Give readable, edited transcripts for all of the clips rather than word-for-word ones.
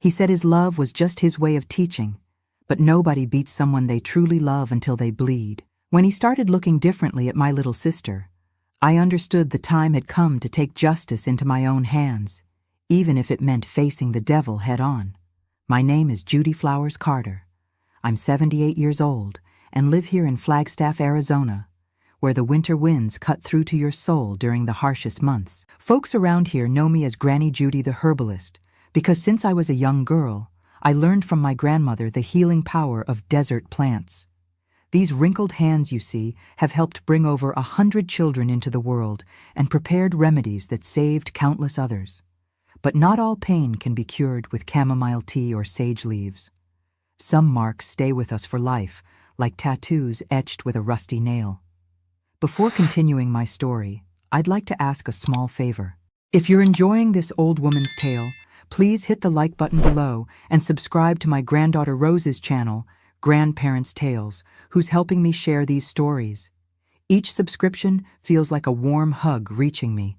He said his love was just his way of teaching, but nobody beats someone they truly love until they bleed. When he started looking differently at my little sister, I understood the time had come to take justice into my own hands, even if it meant facing the devil head-on. My name is Judy Flowers Carter. I'm 78 years old and live here in Flagstaff, Arizona, where the winter winds cut through to your soul during the harshest months. Folks around here know me as Granny Judy the herbalist, because since I was a young girl, I learned from my grandmother the healing power of desert plants. These wrinkled hands you see have helped bring over 100 children into the world and prepared remedies that saved countless others. But not all pain can be cured with chamomile tea or sage leaves. Some marks stay with us for life, like tattoos etched with a rusty nail. Before continuing my story, I'd like to ask a small favor. If you're enjoying this old woman's tale, please hit the like button below and subscribe to my granddaughter Rose's channel, Grandparents' Tales, who's helping me share these stories. Each subscription feels like a warm hug reaching me.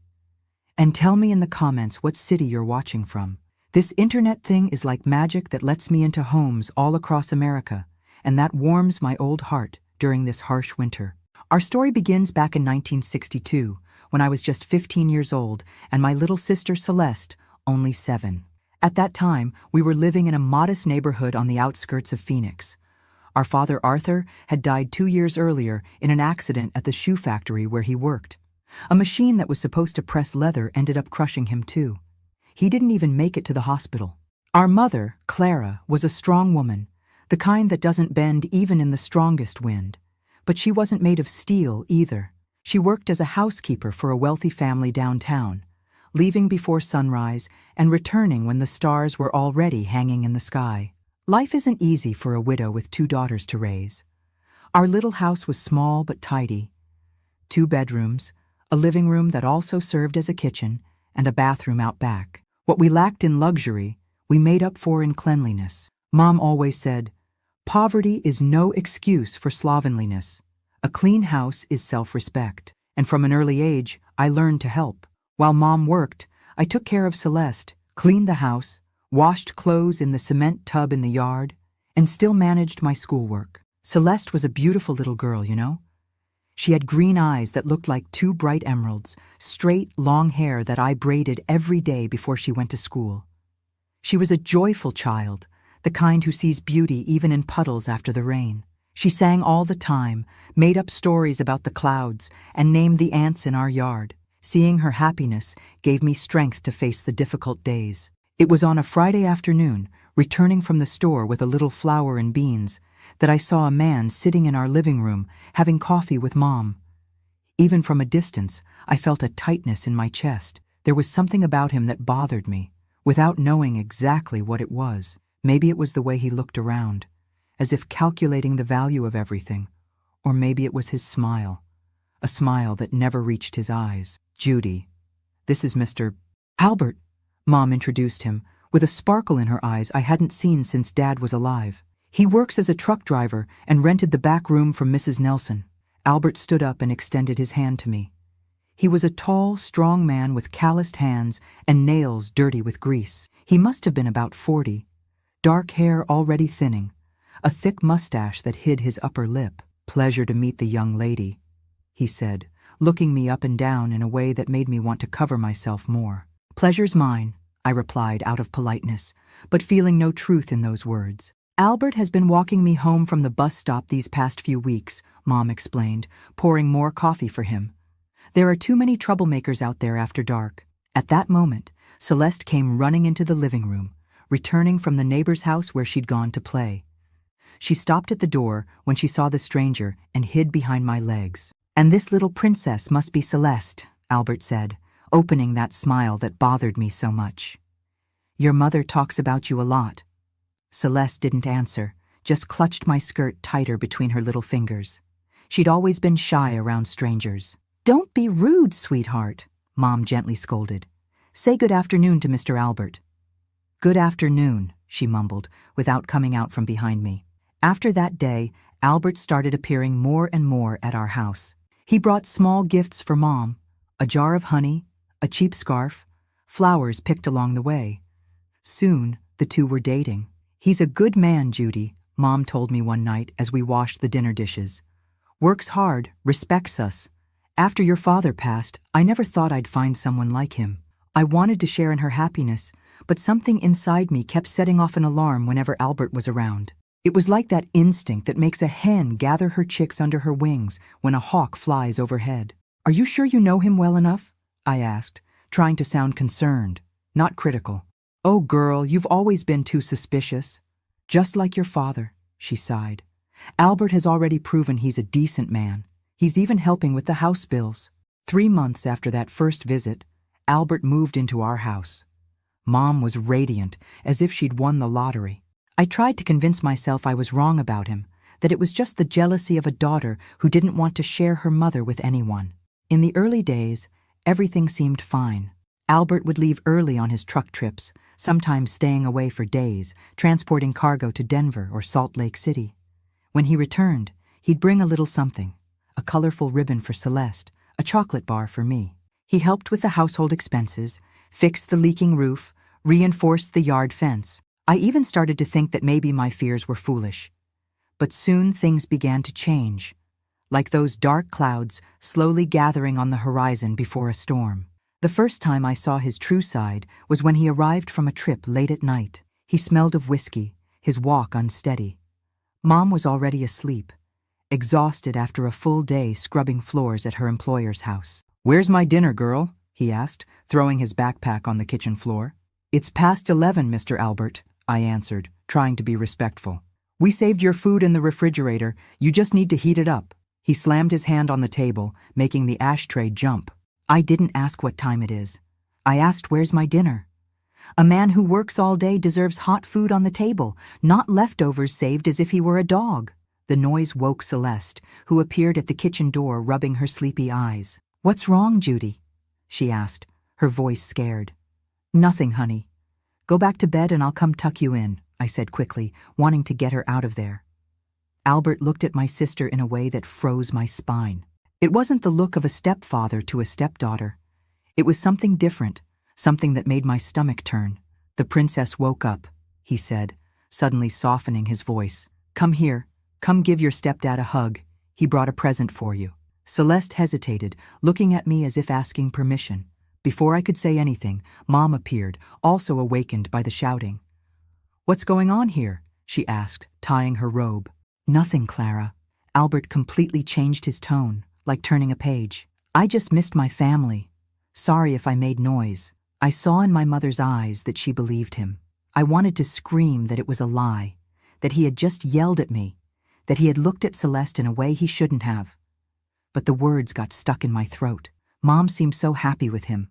And tell me in the comments what city you're watching from. This internet thing is like magic that lets me into homes all across America, and that warms my old heart during this harsh winter. Our story begins back in 1962, when I was just 15 years old and my little sister Celeste only 7. At that time, we were living in a modest neighborhood on the outskirts of Phoenix. Our father, Arthur, had died 2 years earlier in an accident at the shoe factory where he worked. A machine that was supposed to press leather ended up crushing him too. He didn't even make it to the hospital. Our mother, Clara, was a strong woman, the kind that doesn't bend even in the strongest wind. But she wasn't made of steel either. She worked as a housekeeper for a wealthy family downtown, leaving before sunrise and returning when the stars were already hanging in the sky. Life isn't easy for a widow with 2 daughters to raise. Our little house was small but tidy. 2 bedrooms, a living room that also served as a kitchen, and a bathroom out back. What we lacked in luxury, we made up for in cleanliness. Mom always said, "Poverty is no excuse for slovenliness. A clean house is self-respect." And from an early age, I learned to help. While Mom worked, I took care of Celeste, cleaned the house, washed clothes in the cement tub in the yard, and still managed my schoolwork. Celeste was a beautiful little girl, you know? She had green eyes that looked like 2 bright emeralds, straight, long hair that I braided every day before she went to school. She was a joyful child, the kind who sees beauty even in puddles after the rain. She sang all the time, made up stories about the clouds, and named the ants in our yard. Seeing her happiness gave me strength to face the difficult days. It was on a Friday afternoon, returning from the store with a little flour and beans, that I saw a man sitting in our living room having coffee with Mom. Even from a distance, I felt a tightness in my chest. There was something about him that bothered me, without knowing exactly what it was. Maybe it was the way he looked around, as if calculating the value of everything. Or maybe it was his smile, a smile that never reached his eyes. "Judy, this is Mr. Albert," Mom introduced him, with a sparkle in her eyes I hadn't seen since Dad was alive. "He works as a truck driver and rented the back room from Mrs. Nelson." Albert stood up and extended his hand to me. He was a tall, strong man with calloused hands and nails dirty with grease. He must have been about 40, dark hair already thinning, a thick mustache that hid his upper lip. "Pleasure to meet the young lady," he said, looking me up and down in a way that made me want to cover myself more. "Pleasure's mine," I replied out of politeness, but feeling no truth in those words. "Albert has been walking me home from the bus stop these past few weeks," Mom explained, pouring more coffee for him. "There are too many troublemakers out there after dark." At that moment, Celeste came running into the living room, returning from the neighbor's house where she'd gone to play. She stopped at the door when she saw the stranger and hid behind my legs. "And this little princess must be Celeste," Albert said, opening that smile that bothered me so much. "Your mother talks about you a lot." Celeste didn't answer, just clutched my skirt tighter between her little fingers. She'd always been shy around strangers. "Don't be rude, sweetheart," Mom gently scolded. "Say good afternoon to Mr. Albert." "Good afternoon," she mumbled, without coming out from behind me. After that day, Albert started appearing more and more at our house. He brought small gifts for Mom, a jar of honey, a cheap scarf, flowers picked along the way. Soon, The two were dating. "He's a good man, Judy," Mom told me one night as we washed the dinner dishes. "Works hard, respects us. After your father passed, I never thought I'd find someone like him." I wanted to share in her happiness, but something inside me kept setting off an alarm whenever Albert was around. It was like that instinct that makes a hen gather her chicks under her wings when a hawk flies overhead. "Are you sure you know him well enough?" I asked, trying to sound concerned, not critical. "Oh, girl, you've always been too suspicious. Just like your father," she sighed. "Albert has already proven he's a decent man. He's even helping with the house bills." 3 months after that first visit, Albert moved into our house. Mom was radiant, as if she'd won the lottery. I tried to convince myself I was wrong about him, that it was just the jealousy of a daughter who didn't want to share her mother with anyone. In the early days, everything seemed fine. Albert would leave early on his truck trips, sometimes staying away for days, transporting cargo to Denver or Salt Lake City. When he returned, he'd bring a little something, a colorful ribbon for Celeste, a chocolate bar for me. He helped with the household expenses, fixed the leaking roof, reinforced the yard fence. I even started to think that maybe my fears were foolish. But soon things began to change, like those dark clouds slowly gathering on the horizon before a storm. The first time I saw his true side was when he arrived from a trip late at night. He smelled of whiskey, his walk unsteady. Mom was already asleep, exhausted after a full day scrubbing floors at her employer's house. "Where's my dinner, girl?" he asked, throwing his backpack on the kitchen floor. "It's past 11, Mr. Albert," I answered, trying to be respectful. "We saved your food in the refrigerator. You just need to heat it up." He slammed his hand on the table, making the ashtray jump. "I didn't ask what time it is. I asked where's my dinner. A man who works all day deserves hot food on the table, not leftovers saved as if he were a dog." The noise woke Celeste, who appeared at the kitchen door rubbing her sleepy eyes. "What's wrong, Judy?" she asked, her voice scared. "Nothing, honey. Go back to bed and I'll come tuck you in," I said quickly, wanting to get her out of there. Albert looked at my sister in a way that froze my spine. It wasn't the look of a stepfather to a stepdaughter. It was something different, something that made my stomach turn. "The princess woke up," he said, suddenly softening his voice. "Come here. Come give your stepdad a hug. He brought a present for you." Celeste hesitated, looking at me as if asking permission. Before I could say anything, Mom appeared, also awakened by the shouting. "What's going on here?" she asked, tying her robe. "Nothing, Clara." Albert completely changed his tone, like turning a page. "I just missed my family. Sorry if I made noise." I saw in my mother's eyes that she believed him. I wanted to scream that it was a lie, that he had just yelled at me, that he had looked at Celeste in a way he shouldn't have. But the words got stuck in my throat. Mom seemed so happy with him,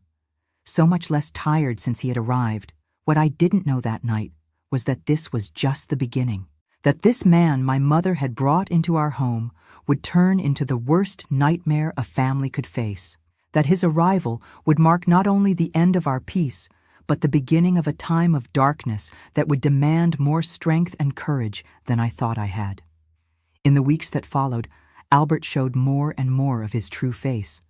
so much less tired since he had arrived. What I didn't know that night was that this was just the beginning. That this man my mother had brought into our home would turn into the worst nightmare a family could face. That his arrival would mark not only the end of our peace, but the beginning of a time of darkness that would demand more strength and courage than I thought I had. In the weeks that followed, Albert showed more and more of his true face,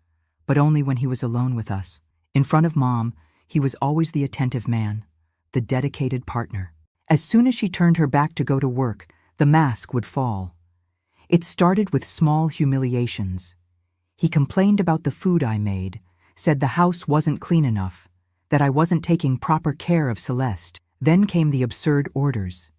but only when he was alone with us. In front of Mom, he was always the attentive man, the dedicated partner. As soon as she turned her back to go to work, the mask would fall. It started with small humiliations. He complained about the food I made, said the house wasn't clean enough, that I wasn't taking proper care of Celeste. Then came the absurd orders.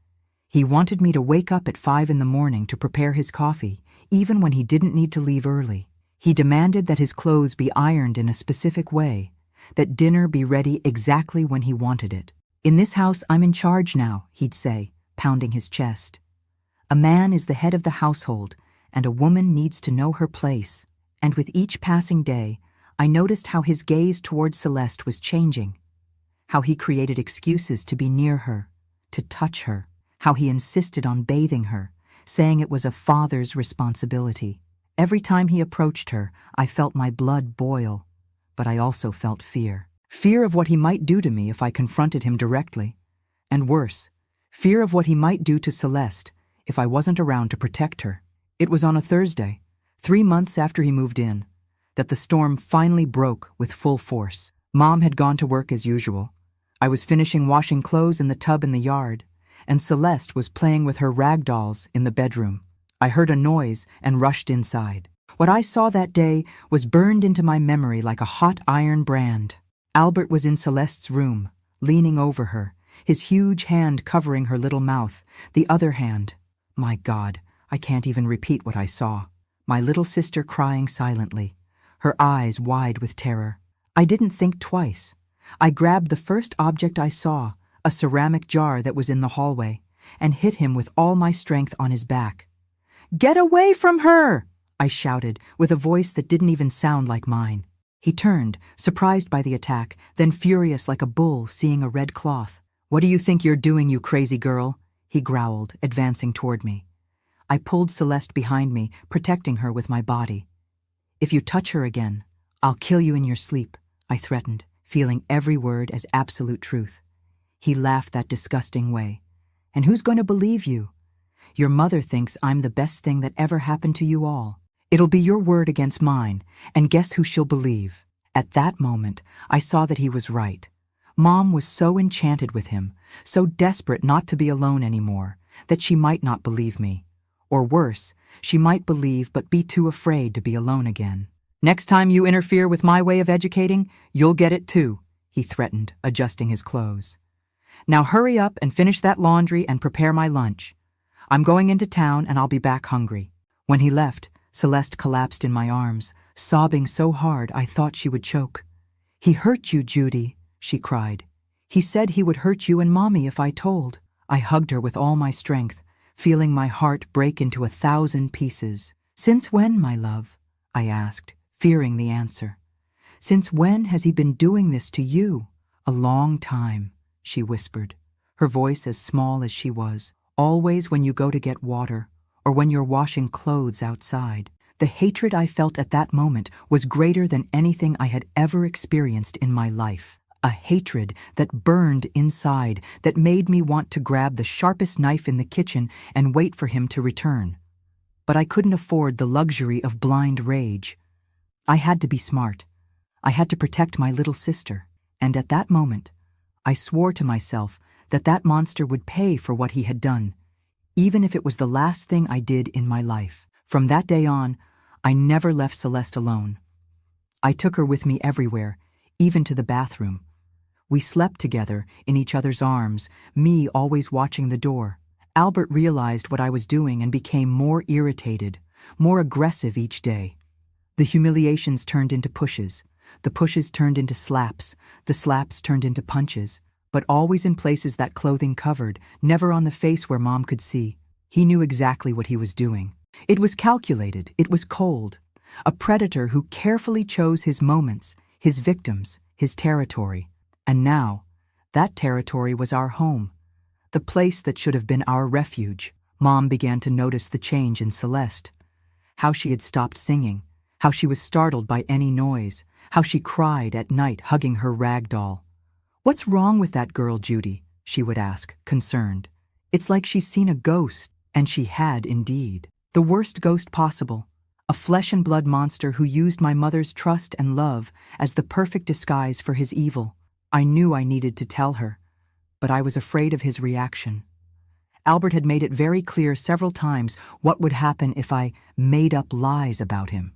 He wanted me to wake up at 5 in the morning to prepare his coffee, even when he didn't need to leave early. He demanded that his clothes be ironed in a specific way, that dinner be ready exactly when he wanted it. "In this house, I'm in charge now," he'd say, pounding his chest. "A man is the head of the household, and a woman needs to know her place." And with each passing day, I noticed how his gaze towards Celeste was changing, how he created excuses to be near her, to touch her, how he insisted on bathing her, saying it was a father's responsibility. Every time he approached her, I felt my blood boil, but I also felt fear. Fear of what he might do to me if I confronted him directly. And worse, fear of what he might do to Celeste if I wasn't around to protect her. It was on a Thursday, 3 months after he moved in, that the storm finally broke with full force. Mom had gone to work as usual. I was finishing washing clothes in the tub in the yard, and Celeste was playing with her rag dolls in the bedroom. I heard a noise and rushed inside. What I saw that day was burned into my memory like a hot iron brand. Albert was in Celeste's room, leaning over her, his huge hand covering her little mouth, the other hand. My God, I can't even repeat what I saw. My little sister crying silently, her eyes wide with terror. I didn't think twice. I grabbed the first object I saw, a ceramic jar that was in the hallway, and hit him with all my strength on his back. "Get away from her!" I shouted, with a voice that didn't even sound like mine. He turned, surprised by the attack, then furious like a bull seeing a red cloth. "What do you think you're doing, you crazy girl?" he growled, advancing toward me. I pulled Celeste behind me, protecting her with my body. "If you touch her again, I'll kill you in your sleep," I threatened, feeling every word as absolute truth. He laughed that disgusting way. "And who's going to believe you? Your mother thinks I'm the best thing that ever happened to you all. It'll be your word against mine, and guess who she'll believe?" At that moment, I saw that he was right. Mom was so enchanted with him, so desperate not to be alone anymore, that she might not believe me. Or worse, she might believe but be too afraid to be alone again. "Next time you interfere with my way of educating, you'll get it too," he threatened, adjusting his clothes. "Now hurry up and finish that laundry and prepare my lunch. I'm going into town and I'll be back hungry." When he left, Celeste collapsed in my arms, sobbing so hard I thought she would choke. "He hurt you, Judy," she cried. "He said he would hurt you and Mommy if I told." I hugged her with all my strength, feeling my heart break into 1,000 pieces. "Since when, my love?" I asked, fearing the answer. "Since when has he been doing this to you?" "A long time," she whispered, her voice as small as she was. "Always when you go to get water, or when you're washing clothes outside." The hatred I felt at that moment was greater than anything I had ever experienced in my life. A hatred that burned inside, that made me want to grab the sharpest knife in the kitchen and wait for him to return. But I couldn't afford the luxury of blind rage. I had to be smart. I had to protect my little sister. And at that moment, I swore to myself that that monster would pay for what he had done, even if it was the last thing I did in my life. From that day on, I never left Celeste alone. I took her with me everywhere, even to the bathroom. We slept together, in each other's arms, me always watching the door. Albert realized what I was doing and became more irritated, more aggressive each day. The humiliations turned into pushes. The pushes turned into slaps. The slaps turned into punches. But always in places that clothing covered, never on the face where Mom could see. He knew exactly what he was doing. It was calculated. It was cold. A predator who carefully chose his moments, his victims, his territory. And now, that territory was our home, the place that should have been our refuge. Mom began to notice the change in Celeste. How she had stopped singing, how she was startled by any noise, how she cried at night hugging her rag doll. "What's wrong with that girl, Judy?" she would ask, concerned. "It's like she's seen a ghost," and she had indeed. The worst ghost possible, a flesh and blood monster who used my mother's trust and love as the perfect disguise for his evil. I knew I needed to tell her, but I was afraid of his reaction. Albert had made it very clear several times what would happen if I made up lies about him.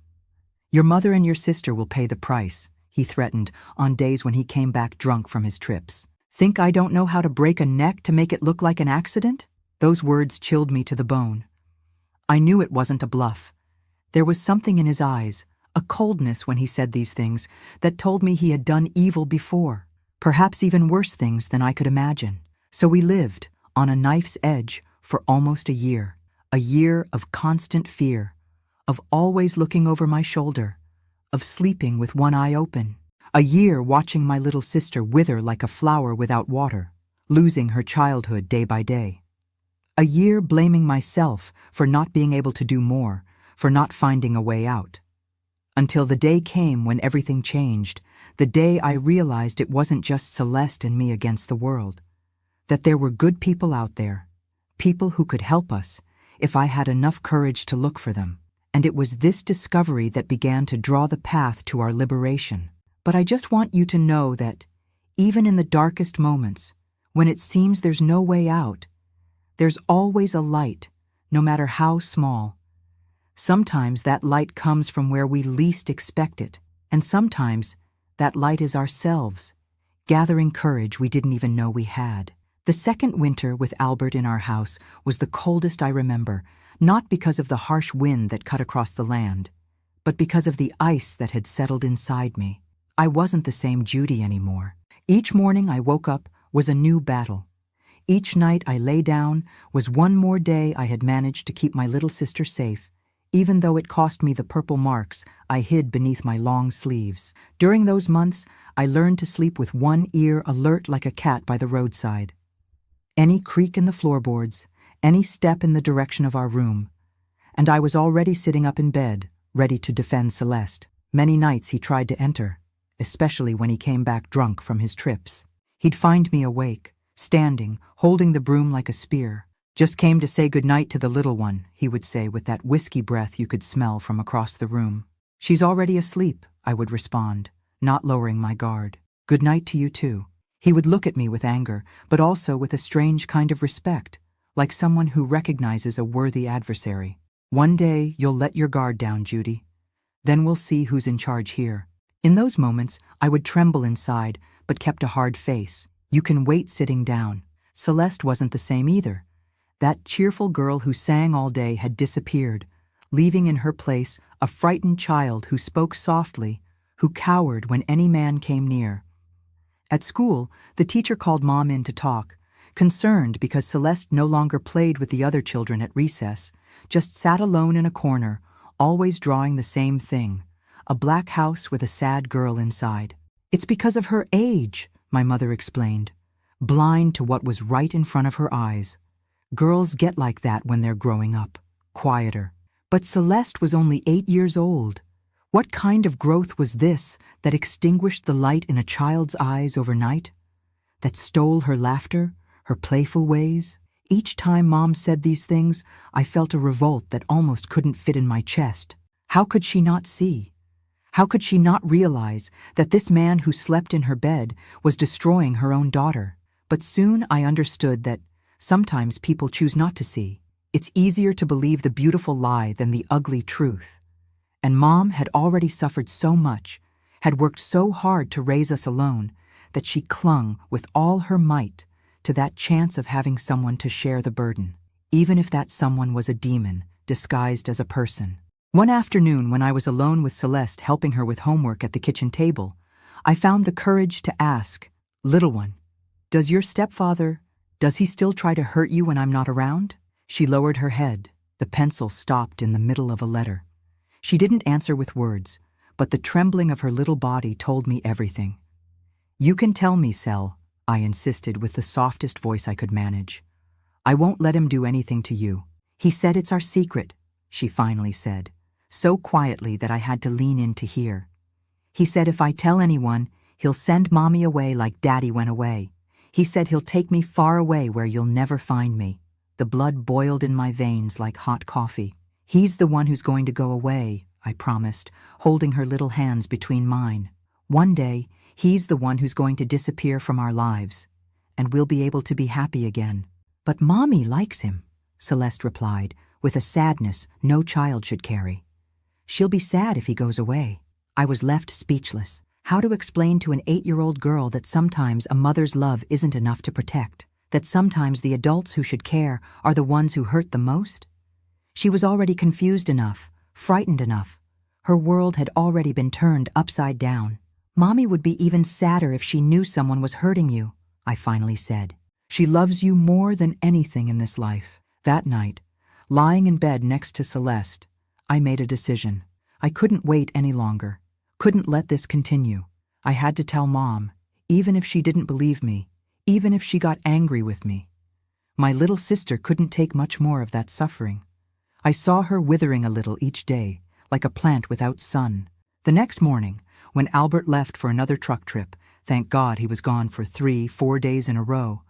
"Your mother and your sister will pay the price," he threatened on days when he came back drunk from his trips. "Think I don't know how to break a neck to make it look like an accident?" Those words chilled me to the bone. I knew it wasn't a bluff. There was something in his eyes, a coldness when he said these things, that told me he had done evil before, perhaps even worse things than I could imagine. So we lived, on a knife's edge, for almost a year of constant fear, of always looking over my shoulder, of sleeping with one eye open, a year watching my little sister wither like a flower without water, losing her childhood day by day. A year blaming myself for not being able to do more, for not finding a way out. Until the day came when everything changed, the day I realized it wasn't just Celeste and me against the world, that there were good people out there, people who could help us if I had enough courage to look for them. And it was this discovery that began to draw the path to our liberation. But I just want you to know that Even in the darkest moments, when it seems there's no way out, there's always a light, no matter how small. Sometimes that light comes from where we least expect it, and sometimes that light is ourselves, gathering courage we didn't even know we had. The second winter with Albert in our house was the coldest I remember, not because of the harsh wind that cut across the land, but because of the ice that had settled inside me. I wasn't the same Judy anymore. Each morning I woke up was a new battle. Each night I lay down was one more day I had managed to keep my little sister safe, even though it cost me the purple marks I hid beneath my long sleeves. During those months, I learned to sleep with one ear alert like a cat by the roadside. Any creak in the floorboards, any step in the direction of our room, and I was already sitting up in bed, ready to defend Celeste. Many nights he tried to enter, especially when he came back drunk from his trips. He'd find me awake, standing, holding the broom like a spear. "Just came to say goodnight to the little one," he would say with that whiskey breath you could smell from across the room. "She's already asleep," I would respond, not lowering my guard. "Good night to you too." He would look at me with anger, but also with a strange kind of respect, like someone who recognizes a worthy adversary. "One day you'll let your guard down, Judy. Then we'll see who's in charge here." In those moments, I would tremble inside, but kept a hard face. You can wait sitting down. Celeste wasn't the same either. That cheerful girl who sang all day had disappeared, leaving in her place a frightened child who spoke softly, who cowered when any man came near. At school, the teacher called Mom in to talk, concerned because Celeste no longer played with the other children at recess, just sat alone in a corner, always drawing the same thing, a black house with a sad girl inside. "It's because of her age," my mother explained, blind to what was right in front of her eyes. "Girls get like that when they're growing up, quieter." But Celeste was only 8 years old. What kind of growth was this that extinguished the light in a child's eyes overnight? That stole her laughter, her playful ways? Each time Mom said these things, I felt a revolt that almost couldn't fit in my chest. How could she not see? How could she not realize that this man who slept in her bed was destroying her own daughter? But soon I understood that sometimes people choose not to see. It's easier to believe the beautiful lie than the ugly truth. And Mom had already suffered so much, had worked so hard to raise us alone, that she clung with all her might to that chance of having someone to share the burden, even if that someone was a demon disguised as a person. One afternoon, when I was alone with Celeste helping her with homework at the kitchen table, I found the courage to ask, "Little one, does he still try to hurt you when I'm not around?" She lowered her head. The pencil stopped in the middle of a letter. She didn't answer with words, but the trembling of her little body told me everything. "You can tell me, Cel," I insisted with the softest voice I could manage. "I won't let him do anything to you." "He said it's our secret," she finally said, so quietly that I had to lean in to hear. "He said if I tell anyone, he'll send Mommy away like Daddy went away. He said he'll take me far away where you'll never find me." The blood boiled in my veins like hot coffee. "He's the one who's going to go away," I promised, holding her little hands between mine. "One day, he's the one who's going to disappear from our lives, and we'll be able to be happy again." "But Mommy likes him," Celeste replied, with a sadness no child should carry. "She'll be sad if he goes away." I was left speechless. How to explain to an 8-year-old girl that sometimes a mother's love isn't enough to protect, that sometimes the adults who should care are the ones who hurt the most? She was already confused enough, frightened enough. Her world had already been turned upside down. "Mommy would be even sadder if she knew someone was hurting you," I finally said. "She loves you more than anything in this life." That night, lying in bed next to Celeste, I made a decision. I couldn't wait any longer, couldn't let this continue. I had to tell Mom, even if she didn't believe me, even if she got angry with me. My little sister couldn't take much more of that suffering. I saw her withering a little each day, like a plant without sun. The next morning, when Albert left for another truck trip, thank God he was gone for 3-4 days in a row,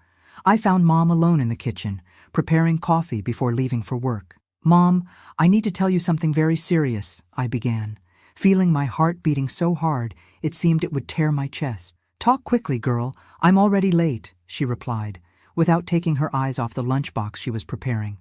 I found Mom alone in the kitchen, preparing coffee before leaving for work. "Mom, I need to tell you something very serious," I began, feeling my heart beating so hard it seemed it would tear my chest. Talk quickly, girl. I'm already late, she replied, without taking her eyes off the lunchbox she was preparing.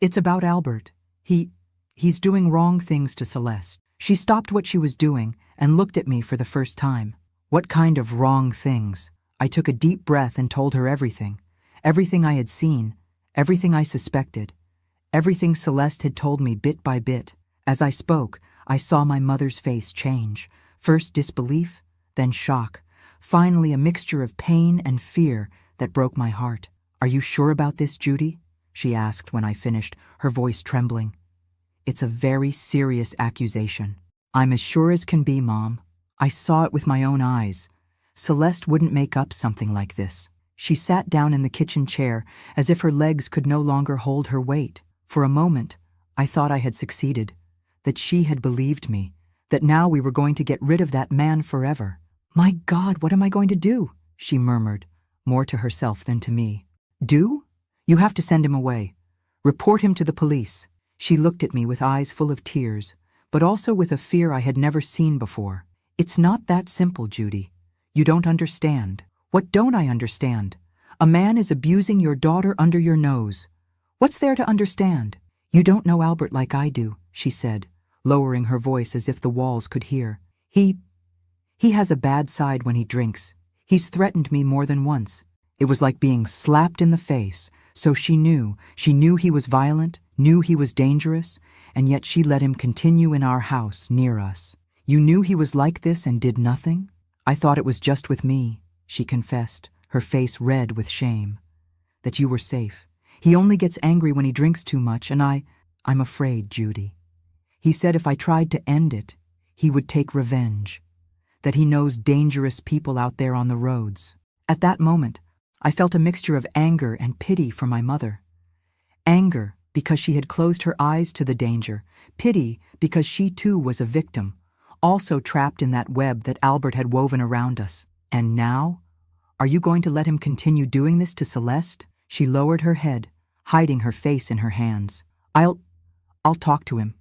It's about Albert. He's doing wrong things to Celeste. She stopped what she was doing and looked at me for the first time. What kind of wrong things? I took a deep breath and told her everything. Everything I had seen, everything I suspected, everything Celeste had told me bit by bit. As I spoke, I saw my mother's face change. First disbelief, then shock. Finally a mixture of pain and fear that broke my heart. Are you sure about this, Judy? She asked when I finished, her voice trembling. It's a very serious accusation. I'm as sure as can be, Mom. I saw it with my own eyes. Celeste wouldn't make up something like this. She sat down in the kitchen chair as if her legs could no longer hold her weight. For a moment, I thought I had succeeded, that she had believed me, that now we were going to get rid of that man forever. My God, what am I going to do? She murmured, more to herself than to me. Do? You have to send him away. Report him to the police. She looked at me with eyes full of tears, but also with a fear I had never seen before. It's not that simple, Judy. You don't understand. What don't I understand? A man is abusing your daughter under your nose. What's there to understand? You don't know Albert like I do, she said, lowering her voice as if the walls could hear. He has a bad side when he drinks. He's threatened me more than once. It was like being slapped in the face. So she knew he was violent, knew he was dangerous, and yet she let him continue in our house near us. You knew he was like this and did nothing? I thought it was just with me, she confessed, her face red with shame. That you were safe. He only gets angry when he drinks too much, and I'm afraid, Judy. He said if I tried to end it, he would take revenge. That he knows dangerous people out there on the roads. At that moment, I felt a mixture of anger and pity for my mother. Anger because she had closed her eyes to the danger, pity because she too was a victim, also trapped in that web that Albert had woven around us. And now? Are you going to let him continue doing this to Celeste? She lowered her head, hiding her face in her hands. I'll talk to him.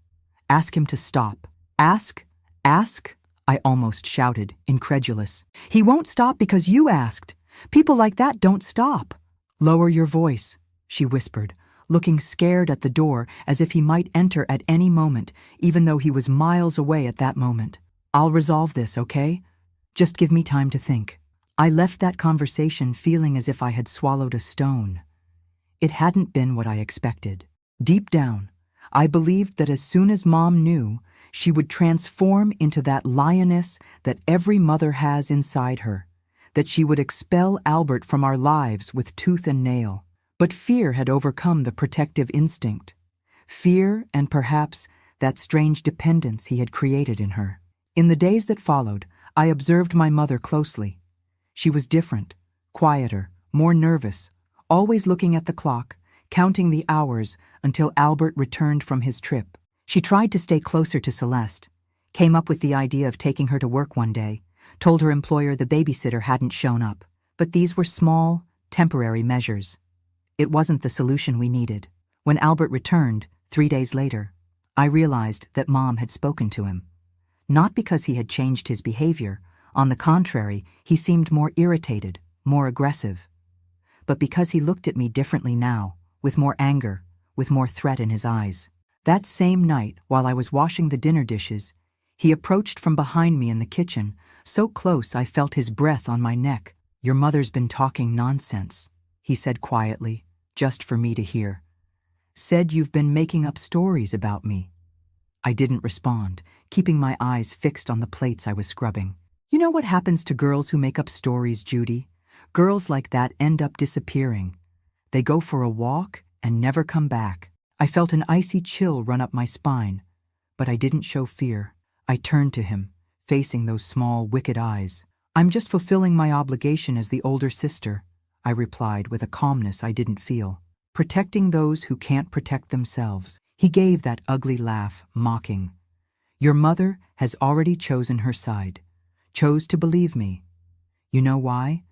Ask him to stop. Ask? I almost shouted, incredulous. He won't stop because you asked. People like that don't stop. Lower your voice, she whispered, looking scared at the door as if he might enter at any moment, even though he was miles away at that moment. I'll resolve this, okay? Just give me time to think. I left that conversation feeling as if I had swallowed a stone. It hadn't been what I expected. Deep down, I believed that as soon as Mom knew, she would transform into that lioness that every mother has inside her, that she would expel Albert from our lives with tooth and nail. But fear had overcome the protective instinct. Fear and perhaps that strange dependence he had created in her. In the days that followed, I observed my mother closely. She was different, quieter, more nervous, always looking at the clock, counting the hours until Albert returned from his trip. She tried to stay closer to Celeste, came up with the idea of taking her to work one day, told her employer the babysitter hadn't shown up. But these were small, temporary measures. It wasn't the solution we needed. When Albert returned, 3 days later, I realized that Mom had spoken to him. Not because he had changed his behavior. On the contrary, he seemed more irritated, more aggressive. But because he looked at me differently now, with more anger, with more threat in his eyes. That same night, while I was washing the dinner dishes, he approached from behind me in the kitchen, so close I felt his breath on my neck. Your mother's been talking nonsense, he said quietly, just for me to hear. Said you've been making up stories about me. I didn't respond, keeping my eyes fixed on the plates I was scrubbing. You know what happens to girls who make up stories, Judy? Girls like that end up disappearing. They go for a walk and never come back. I felt an icy chill run up my spine, but I didn't show fear. I turned to him, facing those small, wicked eyes. I'm just fulfilling my obligation as the older sister, I replied with a calmness I didn't feel. Protecting those who can't protect themselves. He gave that ugly laugh, mocking. Your mother has already chosen her side, chose to believe me. You know why?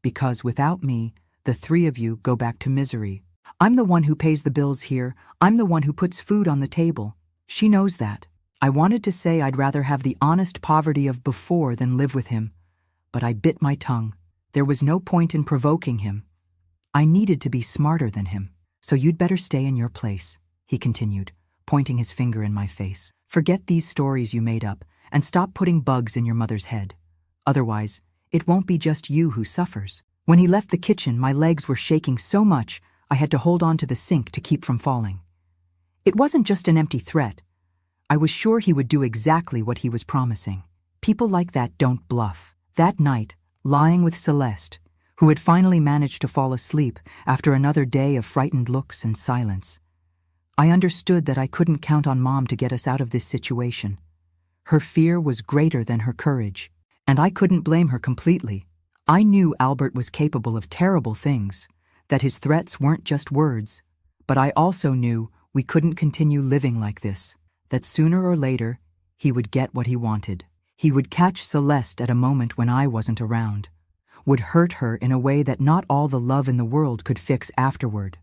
Because without me, the three of you go back to misery. I'm the one who pays the bills here. I'm the one who puts food on the table. She knows that. I wanted to say I'd rather have the honest poverty of before than live with him, but I bit my tongue. There was no point in provoking him. I needed to be smarter than him. So you'd better stay in your place, he continued, pointing his finger in my face. Forget these stories you made up and stop putting bugs in your mother's head. Otherwise, it won't be just you who suffers. When he left the kitchen, my legs were shaking so much I had to hold on to the sink to keep from falling. It wasn't just an empty threat. I was sure he would do exactly what he was promising. People like that don't bluff. That night, lying with Celeste, who had finally managed to fall asleep after another day of frightened looks and silence, I understood that I couldn't count on Mom to get us out of this situation. Her fear was greater than her courage, and I couldn't blame her completely. I knew Albert was capable of terrible things, that his threats weren't just words, but I also knew we couldn't continue living like this, that sooner or later he would get what he wanted. He would catch Celeste at a moment when I wasn't around, would hurt her in a way that not all the love in the world could fix afterward.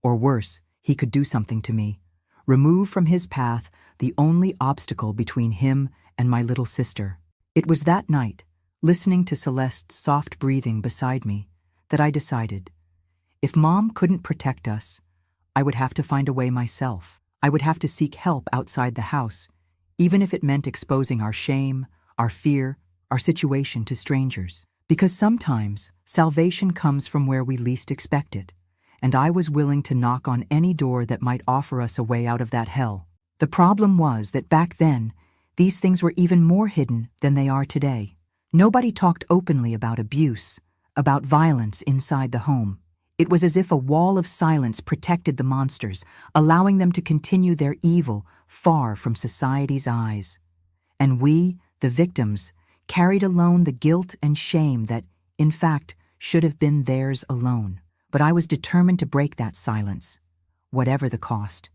Or worse, he could do something to me, remove from his path the only obstacle between him and my little sister. It was that night, listening to Celeste's soft breathing beside me, that I decided, if Mom couldn't protect us, I would have to find a way myself. I would have to seek help outside the house, even if it meant exposing our shame, our fear, our situation to strangers. Because sometimes salvation comes from where we least expect it, and I was willing to knock on any door that might offer us a way out of that hell. The problem was that back then, these things were even more hidden than they are today. Nobody talked openly about abuse, about violence inside the home. It was as if a wall of silence protected the monsters, allowing them to continue their evil far from society's eyes. And we, the victims, carried alone the guilt and shame that, in fact, should have been theirs alone. But I was determined to break that silence, whatever the cost,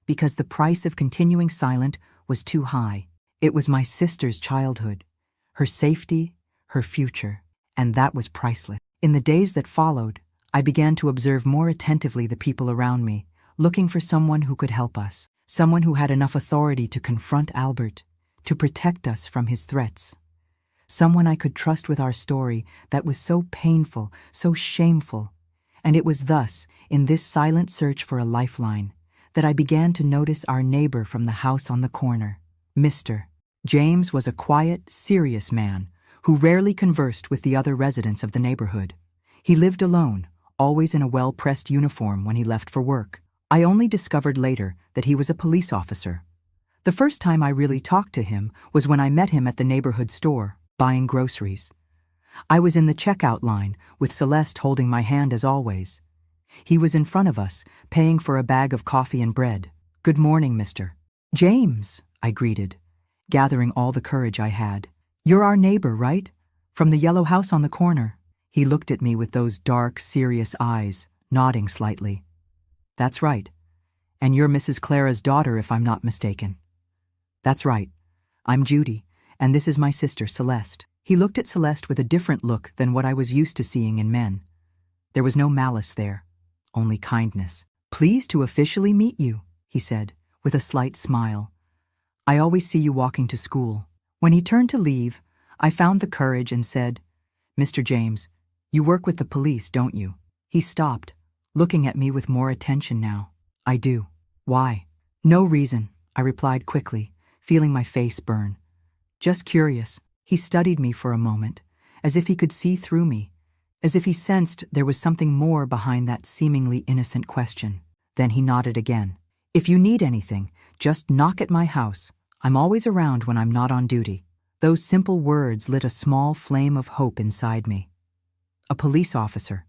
because the price of continuing silent was too high. It was my sister's childhood, her safety, her future, and that was priceless. In the days that followed, I began to observe more attentively the people around me, looking for someone who could help us, someone who had enough authority to confront Albert, to protect us from his threats. Someone I could trust with our story that was so painful, so shameful. And it was thus, in this silent search for a lifeline, that I began to notice our neighbor from the house on the corner. Mr. James was a quiet, serious man who rarely conversed with the other residents of the neighborhood. He lived alone, always in a well-pressed uniform when he left for work. I only discovered later that he was a police officer. The first time I really talked to him was when I met him at the neighborhood store, buying groceries. I was in the checkout line, with Celeste holding my hand as always. He was in front of us, paying for a bag of coffee and bread. "Good morning, Mr. James," I greeted, gathering all the courage I had. "You're our neighbor, right? From the yellow house on the corner." He looked at me with those dark, serious eyes, nodding slightly. "That's right. And you're Mrs. Clara's daughter, if I'm not mistaken." "That's right. I'm Judy, and this is my sister, Celeste." He looked at Celeste with a different look than what I was used to seeing in men. There was no malice there, only kindness. "Pleased to officially meet you," he said, with a slight smile. "I always see you walking to school." When he turned to leave, I found the courage and said, "Mr. James, you work with the police, don't you?" He stopped, looking at me with more attention now. "I do." "Why?" "No reason," I replied quickly, feeling my face burn. "Just curious." He studied me for a moment, as if he could see through me, as if he sensed there was something more behind that seemingly innocent question. Then he nodded again. "If you need anything, just knock at my house. I'm always around when I'm not on duty." Those simple words lit a small flame of hope inside me. A police officer.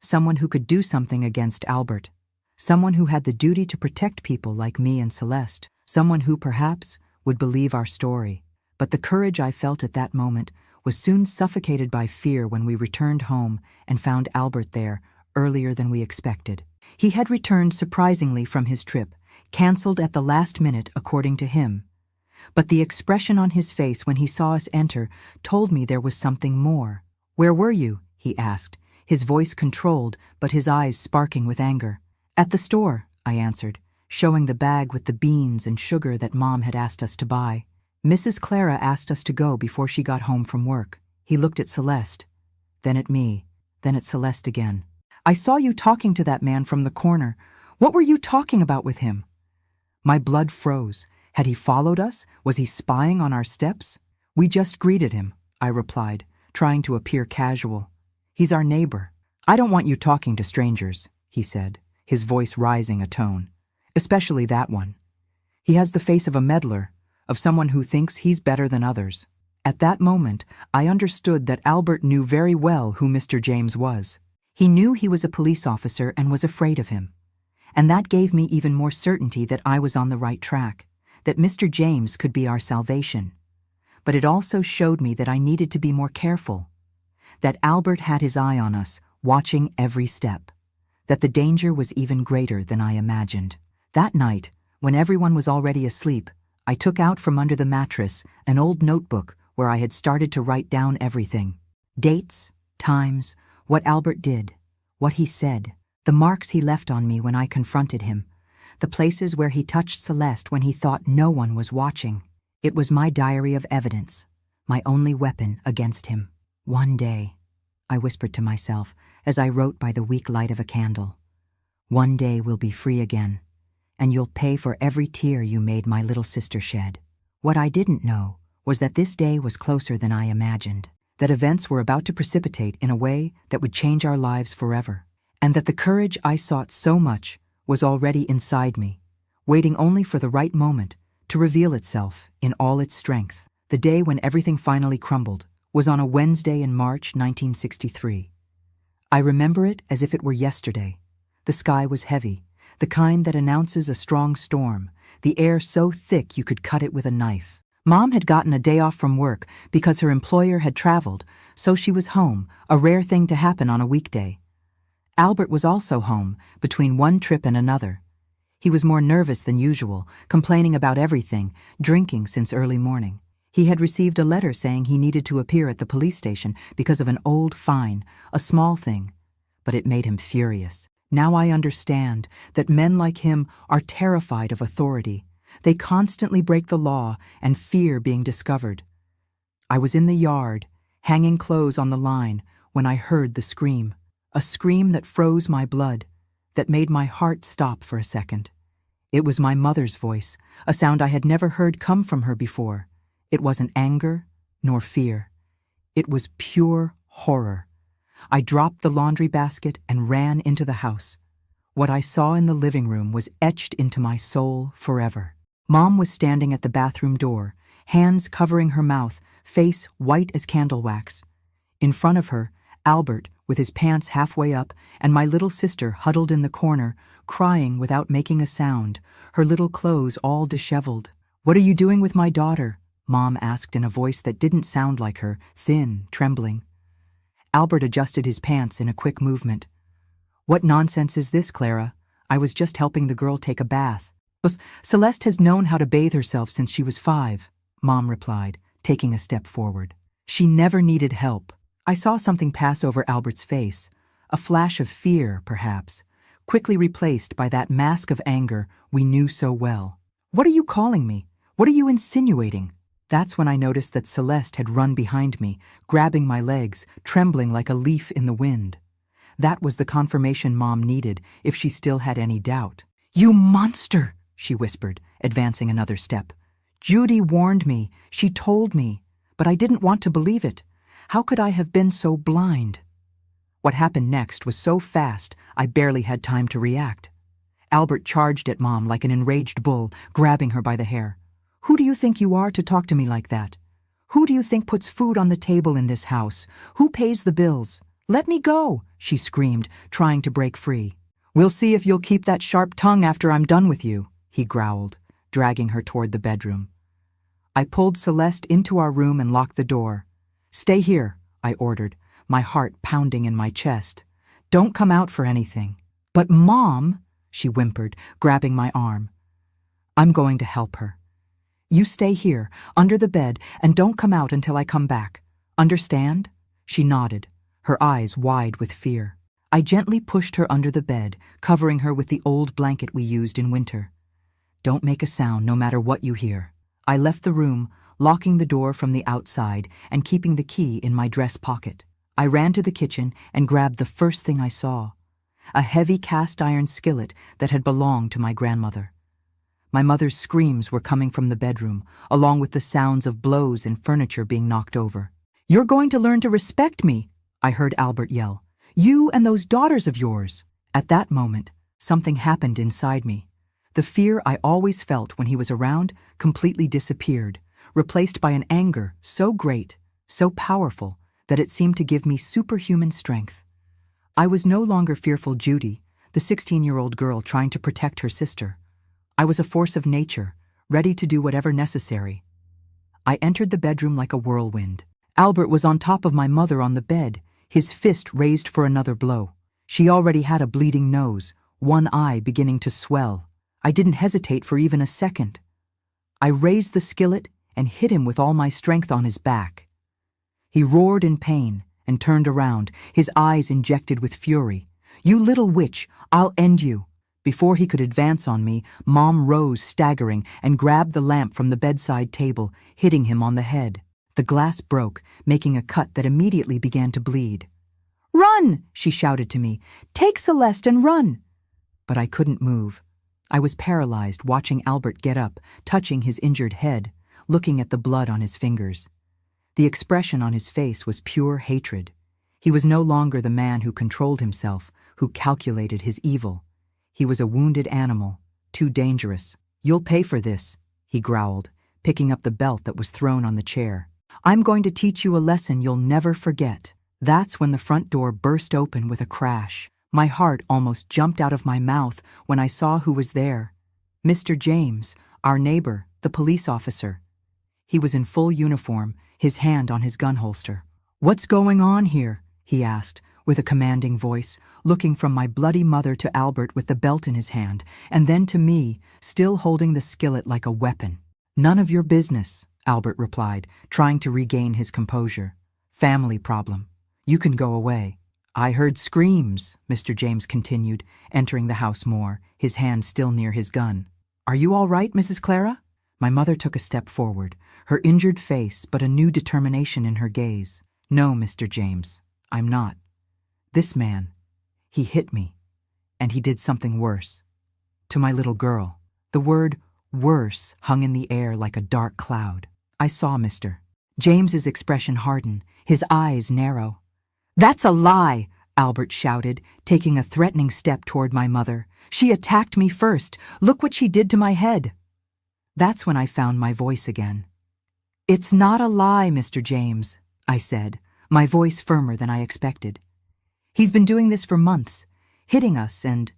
Someone who could do something against Albert. Someone who had the duty to protect people like me and Celeste. Someone who, perhaps, would believe our story. But the courage I felt at that moment was soon suffocated by fear when we returned home and found Albert there earlier than we expected. He had returned surprisingly from his trip, cancelled at the last minute according to him. But the expression on his face when he saw us enter told me there was something more. "Where were you?" he asked, his voice controlled but his eyes sparking with anger. "At the store," I answered, showing the bag with the beans and sugar that Mom had asked us to buy. "Mrs. Clara asked us to go before she got home from work." He looked at Celeste, then at me, then at Celeste again. I saw you talking to that man from the corner. What were you talking about with him? My blood froze. Had he followed us? Was he spying on our steps? We just greeted him, I replied, trying to appear casual. He's our neighbor. I don't want you talking to strangers, he said, his voice rising a tone. Especially that one. He has the face of a meddler, of someone who thinks he's better than others. At that moment, I understood that Albert knew very well who Mr. James was. He knew he was a police officer and was afraid of him. And that gave me even more certainty that I was on the right track, that Mr. James could be our salvation. But it also showed me that I needed to be more careful, that Albert had his eye on us, watching every step, that the danger was even greater than I imagined. That night, when everyone was already asleep, I took out from under the mattress an old notebook where I had started to write down everything. Dates, times, what Albert did, what he said, the marks he left on me when I confronted him, the places where he touched Celeste when he thought no one was watching. It was my diary of evidence, my only weapon against him. One day, I whispered to myself as I wrote by the weak light of a candle, one day we'll be free again, and you'll pay for every tear you made my little sister shed. What I didn't know was that this day was closer than I imagined, that events were about to precipitate in a way that would change our lives forever, and that the courage I sought so much was already inside me, waiting only for the right moment to reveal itself in all its strength. The day when everything finally crumbled was on a Wednesday in March 1963. I remember it as if it were yesterday. The sky was heavy, the kind that announces a strong storm, the air so thick you could cut it with a knife. Mom had gotten a day off from work because her employer had traveled, so she was home, a rare thing to happen on a weekday. Albert was also home, between one trip and another. He was more nervous than usual, complaining about everything, drinking since early morning. He had received a letter saying he needed to appear at the police station because of an old fine, a small thing, but it made him furious. Now I understand that men like him are terrified of authority. They constantly break the law and fear being discovered. I was in the yard, hanging clothes on the line, when I heard the scream. A scream that froze my blood, that made my heart stop for a second. It was my mother's voice, a sound I had never heard come from her before. It wasn't anger, nor fear. It was pure horror. I dropped the laundry basket and ran into the house. What I saw in the living room was etched into my soul forever. Mom was standing at the bathroom door, hands covering her mouth, face white as candle wax. In front of her, Albert, with his pants halfway up, and my little sister huddled in the corner, crying without making a sound, her little clothes all disheveled. "What are you doing with my daughter?" Mom asked in a voice that didn't sound like her, thin, trembling. Albert adjusted his pants in a quick movement. "What nonsense is this, Clara? I was just helping the girl take a bath." "Celeste has known how to bathe herself since she was 5, Mom replied, taking a step forward. "She never needed help." I saw something pass over Albert's face, a flash of fear, perhaps, quickly replaced by that mask of anger we knew so well. "What are you calling me? What are you insinuating?" That's when I noticed that Celeste had run behind me, grabbing my legs, trembling like a leaf in the wind. That was the confirmation Mom needed, if she still had any doubt. "You monster!" she whispered, advancing another step. "Judy warned me. She told me. But I didn't want to believe it. How could I have been so blind?" What happened next was so fast, I barely had time to react. Albert charged at Mom like an enraged bull, grabbing her by the hair. "Who do you think you are to talk to me like that? Who do you think puts food on the table in this house? Who pays the bills? Let me go!" she screamed, trying to break free. "We'll see if you'll keep that sharp tongue after I'm done with you," he growled, dragging her toward the bedroom. I pulled Celeste into our room and locked the door. "Stay here," I ordered, my heart pounding in my chest. "Don't come out for anything." "But Mom," she whimpered, grabbing my arm. "I'm going to help her. You stay here, under the bed, and don't come out until I come back. Understand?" She nodded, her eyes wide with fear. I gently pushed her under the bed, covering her with the old blanket we used in winter. "Don't make a sound no matter what you hear." I left the room, locking the door from the outside and keeping the key in my dress pocket. I ran to the kitchen and grabbed the first thing I saw, a heavy cast-iron skillet that had belonged to my grandmother. My mother's screams were coming from the bedroom, along with the sounds of blows and furniture being knocked over. "You're going to learn to respect me," I heard Albert yell. "You and those daughters of yours." At that moment, something happened inside me. The fear I always felt when he was around completely disappeared, replaced by an anger so great, so powerful, that it seemed to give me superhuman strength. I was no longer fearful Judy, the 16-year-old girl trying to protect her sister. I was a force of nature, ready to do whatever necessary. I entered the bedroom like a whirlwind. Albert was on top of my mother on the bed, his fist raised for another blow. She already had a bleeding nose, one eye beginning to swell. I didn't hesitate for even a second. I raised the skillet and hit him with all my strength on his back. He roared in pain and turned around, his eyes injected with fury. "You little witch, I'll end you." Before he could advance on me, Mom rose staggering and grabbed the lamp from the bedside table, hitting him on the head. The glass broke, making a cut that immediately began to bleed. "Run!" she shouted to me. "Take Celeste and run!" But I couldn't move. I was paralyzed, watching Albert get up, touching his injured head, looking at the blood on his fingers. The expression on his face was pure hatred. He was no longer the man who controlled himself, who calculated his evil. He was a wounded animal, too dangerous. "You'll pay for this," he growled, picking up the belt that was thrown on the chair. "I'm going to teach you a lesson you'll never forget." That's when the front door burst open with a crash. My heart almost jumped out of my mouth when I saw who was there. Mr. James, our neighbor, the police officer. He was in full uniform, his hand on his gun holster. "What's going on here?" he asked, with a commanding voice, looking from my bloody mother to Albert with the belt in his hand, and then to me, still holding the skillet like a weapon. "None of your business," Albert replied, trying to regain his composure. "Family problem. You can go away." "I heard screams," Mr. James continued, entering the house more, his hand still near his gun. "Are you all right, Mrs. Clara?" My mother took a step forward, her injured face but a new determination in her gaze. "No, Mr. James, I'm not. This man, he hit me, and he did something worse. To my little girl." The word "worse" hung in the air like a dark cloud. I saw Mr. James's expression harden, his eyes narrow. "That's a lie!" Albert shouted, taking a threatening step toward my mother. "She attacked me first. Look what she did to my head." That's when I found my voice again. "It's not a lie, Mr. James," I said, my voice firmer than I expected. "He's been doing this for months, hitting us and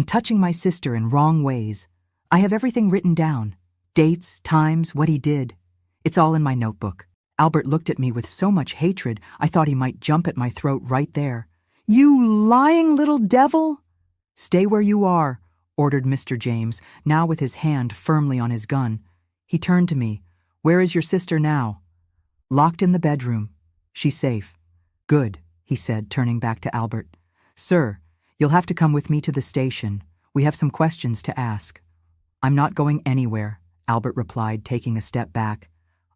touching my sister in wrong ways. I have everything written down. Dates, times, what he did. It's all in my notebook." Albert looked at me with so much hatred I thought he might jump at my throat right there. "You lying little devil!" "Stay where you are," ordered Mr. James, now with his hand firmly on his gun. He turned to me. "Where is your sister now?" "Locked in the bedroom. She's safe." "Good," he said, turning back to Albert. "Sir, you'll have to come with me to the station. We have some questions to ask." "I'm not going anywhere," Albert replied, taking a step back.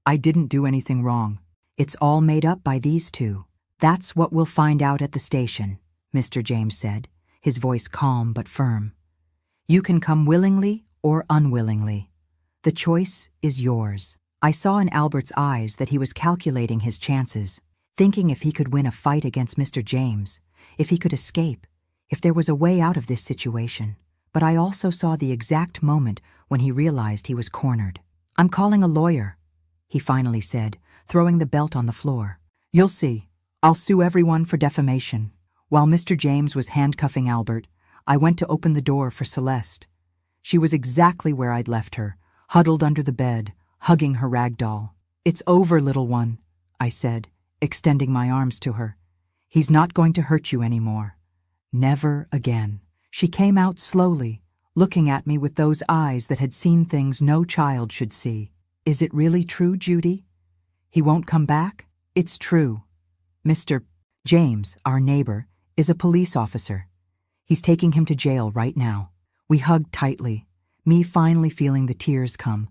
"I didn't do anything wrong." "It's all made up by these two. That's what we'll find out at the station," Mr. James said, his voice calm but firm. "You can come willingly or unwillingly. The choice is yours." I saw in Albert's eyes that he was calculating his chances, thinking if he could win a fight against Mr. James, if he could escape, if there was a way out of this situation. But I also saw the exact moment when he realized he was cornered. "I'm calling a lawyer," he finally said, throwing the belt on the floor. "You'll see. I'll sue everyone for defamation." While Mr. James was handcuffing Albert, I went to open the door for Celeste. She was exactly where I'd left her, huddled under the bed, hugging her rag doll. "It's over, little one," I said, extending my arms to her. "He's not going to hurt you anymore. Never again." She came out slowly, looking at me with those eyes that had seen things no child should see. "Is it really true, Judy? He won't come back?" "It's true. Mr. James, our neighbor, is a police officer. He's taking him to jail right now." We hugged tightly, me finally feeling the tears come,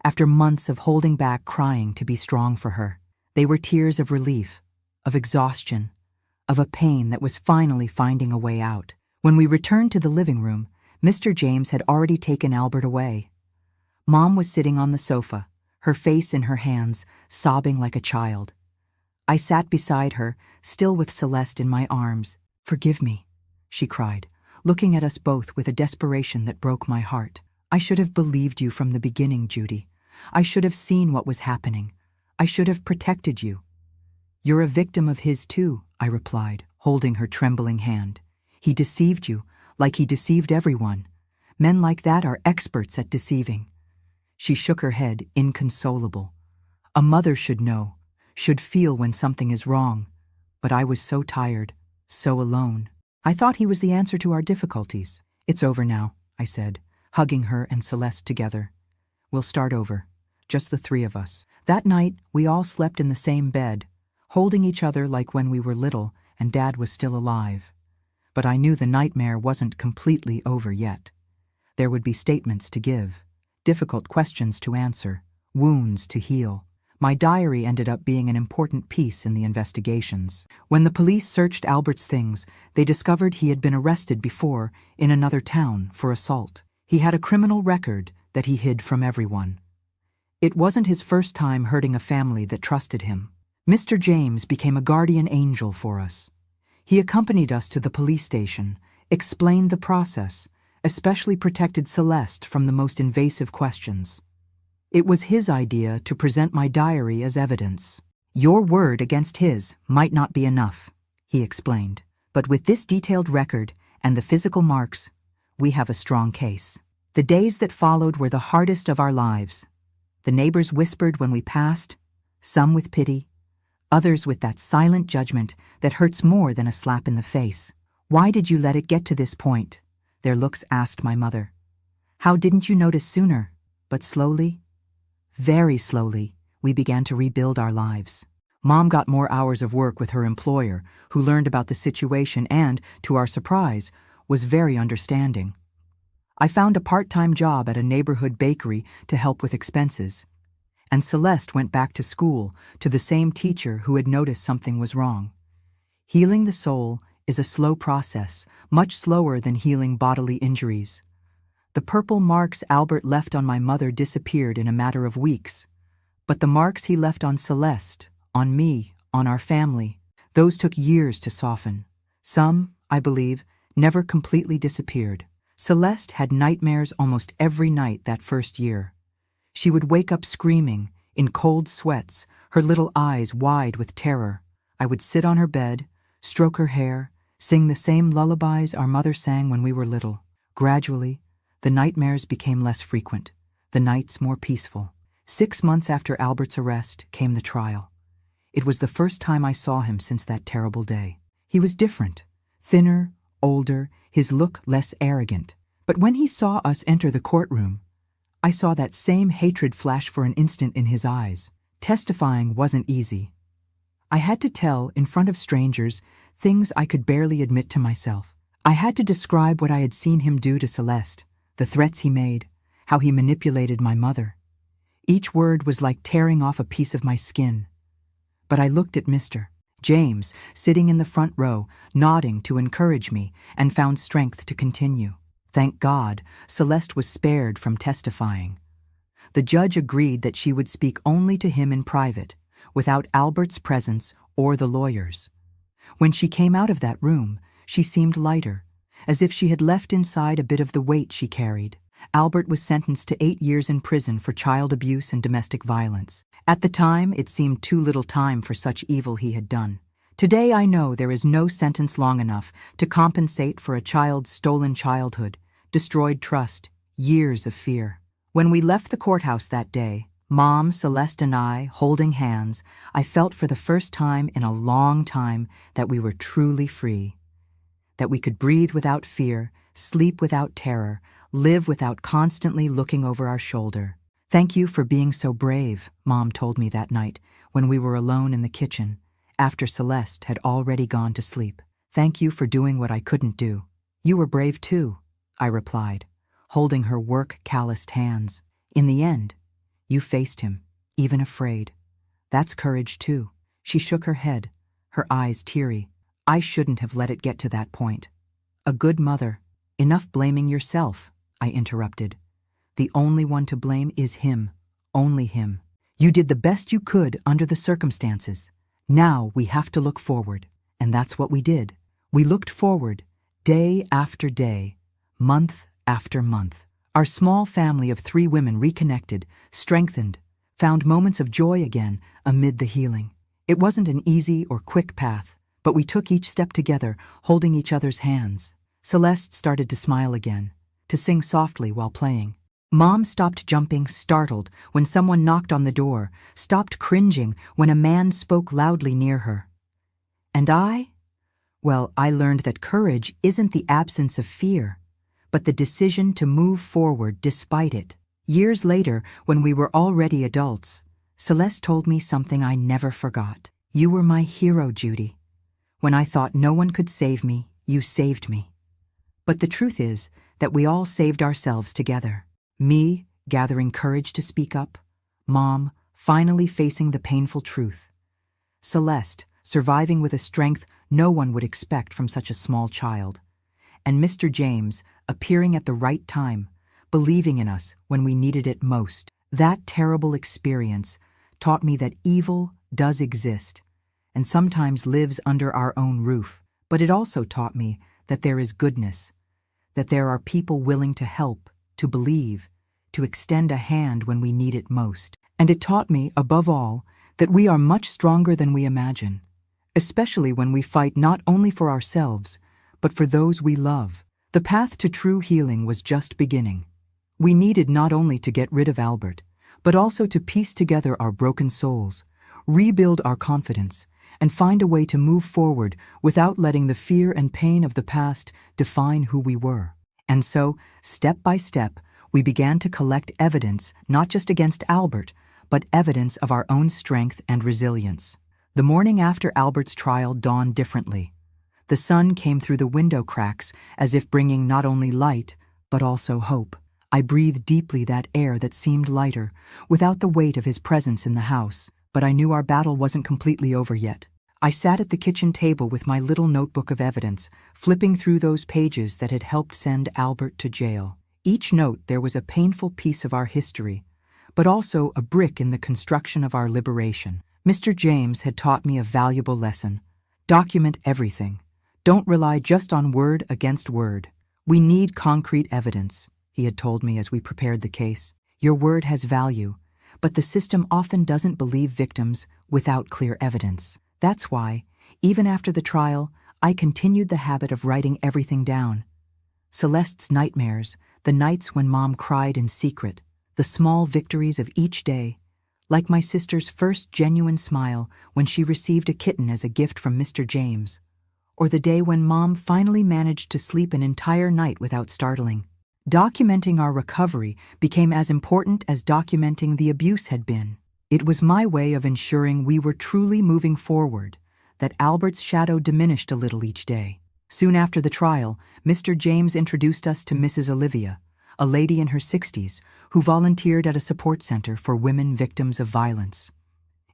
after months of holding back crying to be strong for her. They were tears of relief, of exhaustion, of a pain that was finally finding a way out. When we returned to the living room, Mr. James had already taken Albert away. Mom was sitting on the sofa, her face in her hands, sobbing like a child. I sat beside her, still with Celeste in my arms. "Forgive me," she cried, looking at us both with a desperation that broke my heart. "I should have believed you from the beginning, Judy. I should have seen what was happening. I should have protected you." "You're a victim of his too," I replied, holding her trembling hand. "He deceived you, like he deceived everyone. Men like that are experts at deceiving." She shook her head, inconsolable. "A mother should know, should feel when something is wrong. But I was so tired, so alone. I thought he was the answer to our difficulties." "It's over now," I said, hugging her and Celeste together. "We'll start over, just the three of us." That night, we all slept in the same bed, holding each other like when we were little and Dad was still alive. But I knew the nightmare wasn't completely over yet. There would be statements to give, difficult questions to answer, wounds to heal. My diary ended up being an important piece in the investigations. When the police searched Albert's things, they discovered he had been arrested before in another town for assault. He had a criminal record that he hid from everyone. It wasn't his first time hurting a family that trusted him. Mr. James became a guardian angel for us. He accompanied us to the police station, explained the process, especially protected Celeste from the most invasive questions. It was his idea to present my diary as evidence. "Your word against his might not be enough," he explained. "But with this detailed record and the physical marks, we have a strong case." The days that followed were the hardest of our lives. The neighbors whispered when we passed, some with pity, others with that silent judgment that hurts more than a slap in the face. "Why did you let it get to this point?" their looks asked my mother. "How didn't you notice sooner?" But slowly, very slowly, we began to rebuild our lives. Mom got more hours of work with her employer, who learned about the situation and, to our surprise, was very understanding. I found a part-time job at a neighborhood bakery to help with expenses. And Celeste went back to school, to the same teacher who had noticed something was wrong. Healing the soul is a slow process, much slower than healing bodily injuries. The purple marks Albert left on my mother disappeared in a matter of weeks. But the marks he left on Celeste, on me, on our family, those took years to soften. Some, I believe, never completely disappeared. Celeste had nightmares almost every night that first year. She would wake up screaming, in cold sweats, her little eyes wide with terror. I would sit on her bed, stroke her hair, sing the same lullabies our mother sang when we were little. Gradually, the nightmares became less frequent, the nights more peaceful. 6 months after Albert's arrest came the trial. It was the first time I saw him since that terrible day. He was different, thinner, older, his look less arrogant. But when he saw us enter the courtroom, I saw that same hatred flash for an instant in his eyes. Testifying wasn't easy. I had to tell, in front of strangers, things I could barely admit to myself. I had to describe what I had seen him do to Celeste, the threats he made, how he manipulated my mother. Each word was like tearing off a piece of my skin. But I looked at Mr. James, sitting in the front row, nodding to encourage me, and found strength to continue. Thank God, Celeste was spared from testifying. The judge agreed that she would speak only to him in private, without Albert's presence or the lawyers. When she came out of that room, she seemed lighter, as if she had left inside a bit of the weight she carried. Albert was sentenced to 8 years in prison for child abuse and domestic violence. At the time, it seemed too little time for such evil he had done. Today I know there is no sentence long enough to compensate for a child's stolen childhood, destroyed trust, years of fear. When we left the courthouse that day, Mom, Celeste, and I, holding hands, I felt for the first time in a long time that we were truly free. That we could breathe without fear, sleep without terror, live without constantly looking over our shoulder. "Thank you for being so brave," Mom told me that night when we were alone in the kitchen, after Celeste had already gone to sleep. "Thank you for doing what I couldn't do." "You were brave too," I replied, holding her work-calloused hands. "In the end, You faced him, even afraid. That's courage too. She shook her head, her eyes teary. I shouldn't have let it get to that point. A good mother. Enough blaming yourself, I interrupted. The only one to blame is him. Only him. You did the best you could under the circumstances. Now we have to look forward. And that's what we did. We looked forward, day after day, month after month. Our small family of 3 women reconnected, strengthened, found moments of joy again amid the healing. It wasn't an easy or quick path, but we took each step together, holding each other's hands. Celeste started to smile again, to sing softly while playing. Mom stopped jumping, startled, when someone knocked on the door, stopped cringing when a man spoke loudly near her. And I? Well, I learned that courage isn't the absence of fear, but the decision to move forward despite it. Years later, when we were already adults, Celeste told me something I never forgot. You were my hero, Judy. When I thought no one could save me, you saved me. But the truth is that we all saved ourselves together. Me, gathering courage to speak up. Mom, finally facing the painful truth. Celeste, surviving with a strength no one would expect from such a small child. And Mr. James, appearing at the right time, believing in us when we needed it most. That terrible experience taught me that evil does exist, and sometimes lives under our own roof. But it also taught me that there is goodness, that there are people willing to help, to believe, to extend a hand when we need it most. And it taught me, above all, that we are much stronger than we imagine, especially when we fight not only for ourselves, but for those we love. The path to true healing was just beginning. We needed not only to get rid of Albert, but also to piece together our broken souls, rebuild our confidence, and find a way to move forward without letting the fear and pain of the past define who we were. And so, step by step, we began to collect evidence not just against Albert, but evidence of our own strength and resilience. The morning after Albert's trial dawned differently. The sun came through the window cracks as if bringing not only light, but also hope. I breathed deeply that air that seemed lighter, without the weight of his presence in the house. But I knew our battle wasn't completely over yet. I sat at the kitchen table with my little notebook of evidence, flipping through those pages that had helped send Albert to jail. Each note there was a painful piece of our history, but also a brick in the construction of our liberation. Mr. James had taught me a valuable lesson. Document everything. Don't rely just on word against word. We need concrete evidence, he had told me as we prepared the case. Your word has value, but the system often doesn't believe victims without clear evidence. That's why, even after the trial, I continued the habit of writing everything down. Celeste's nightmares, the nights when Mom cried in secret, the small victories of each day, like my sister's first genuine smile when she received a kitten as a gift from Mr. James, or the day when Mom finally managed to sleep an entire night without startling. Documenting our recovery became as important as documenting the abuse had been. It was my way of ensuring we were truly moving forward, that Albert's shadow diminished a little each day. Soon after the trial, Mr. James introduced us to Mrs. Olivia, a lady in her 60s who volunteered at a support center for women victims of violence.